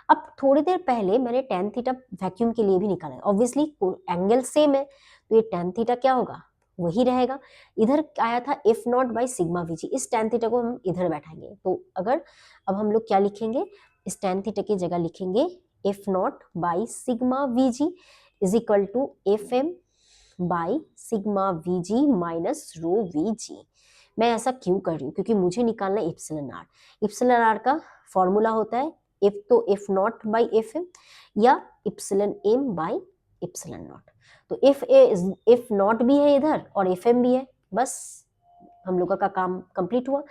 अब थोड़ी देर पहले मैंने tan थीटा वैक्यूम के लिए भी निकाला है, ऑब्वियसली एंगल सेम है तो ये tan थीटा क्या होगा, वही रहेगा। इधर आया था F naught by sigma VG, इस tan थीटा को हम इधर बैठाएंगे तो अगर अब हम लोग क्या लिखेंगे, इस tan थीटा की जगह लिखेंगे F naught by sigma VG is equal to F M by sigma VG minus rho VG. मैं ऐसा क्यों कर रही हूँ, क्योंकि मुझे निकालना है इप्सिलन आर। इप्सिलन आर का फॉर्मूला होता है एफ तो F naught by F M या epsilon M by epsilon naught. तो एफ नॉट भी है इधर और एफ एम भी है, बस हम लोगों का काम कंप्लीट हुआ।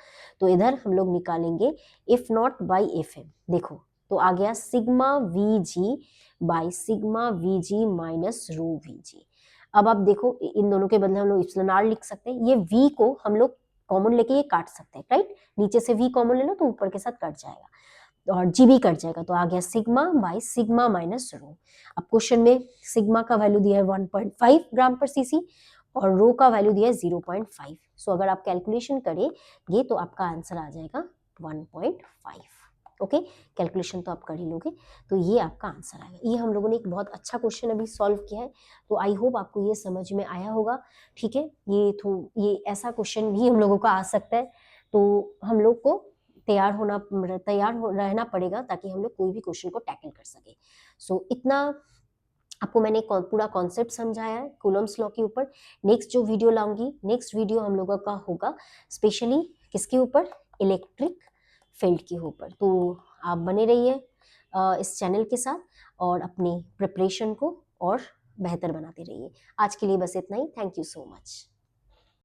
तो इधर हम लोग निकालेंगे F naught by F M, देखो तो आ गया sigma V G by sigma V G minus rho V G. अब आप देखो इन दोनों के बदले हम लोग इप्सिलन आर लिख सकते हैं, ये v को हम लोग कॉमन लेके ये काट सकते हैं, राइट। नीचे से v कॉमन ले लो तो ऊपर के साथ कट जाएगा और g भी कट जाएगा, तो आ गया sigma by sigma minus rho. अब क्वेश्चन में सिग्मा का वैल्यू दिया है 1.5 ग्राम पर सीसी और रो का वैल्यू दिया है 0.5, सो अगर आप कैलकुलेशन करेंगे तो आपका आंसर आ जाएगा 1.5। ओके, कैलकुलेशन तो आप कर ही लोगे, तो ये आपका आंसर आएगा। ये हम लोगों ने एक बहुत अच्छा क्वेश्चन अभी सॉल्व किया है, तो आई होप आपको ये समझ में आया होगा। ठीक है, ये ऐसा क्वेश्चन भी हम लोगों का आ सकता है, तो हम लोग को तैयार रहना पड़ेगा ताकि हम लोग कोई भी क्वेश्चन को टैकल कर सके। सो इतना आपको मैंने पूरा कॉन्सेप्ट समझाया है कूलम्स लॉ के ऊपर। नेक्स्ट जो वीडियो लाऊंगी, नेक्स्ट वीडियो हम लोगों का होगा स्पेशली किसके ऊपर, इलेक्ट्रिक फील्ड के ऊपर। तो आप बने रहिए इस चैनल के साथ और अपनी प्रिपरेशन को और बेहतर बनाते रहिए। आज के लिए बस इतना ही। Thank you so much.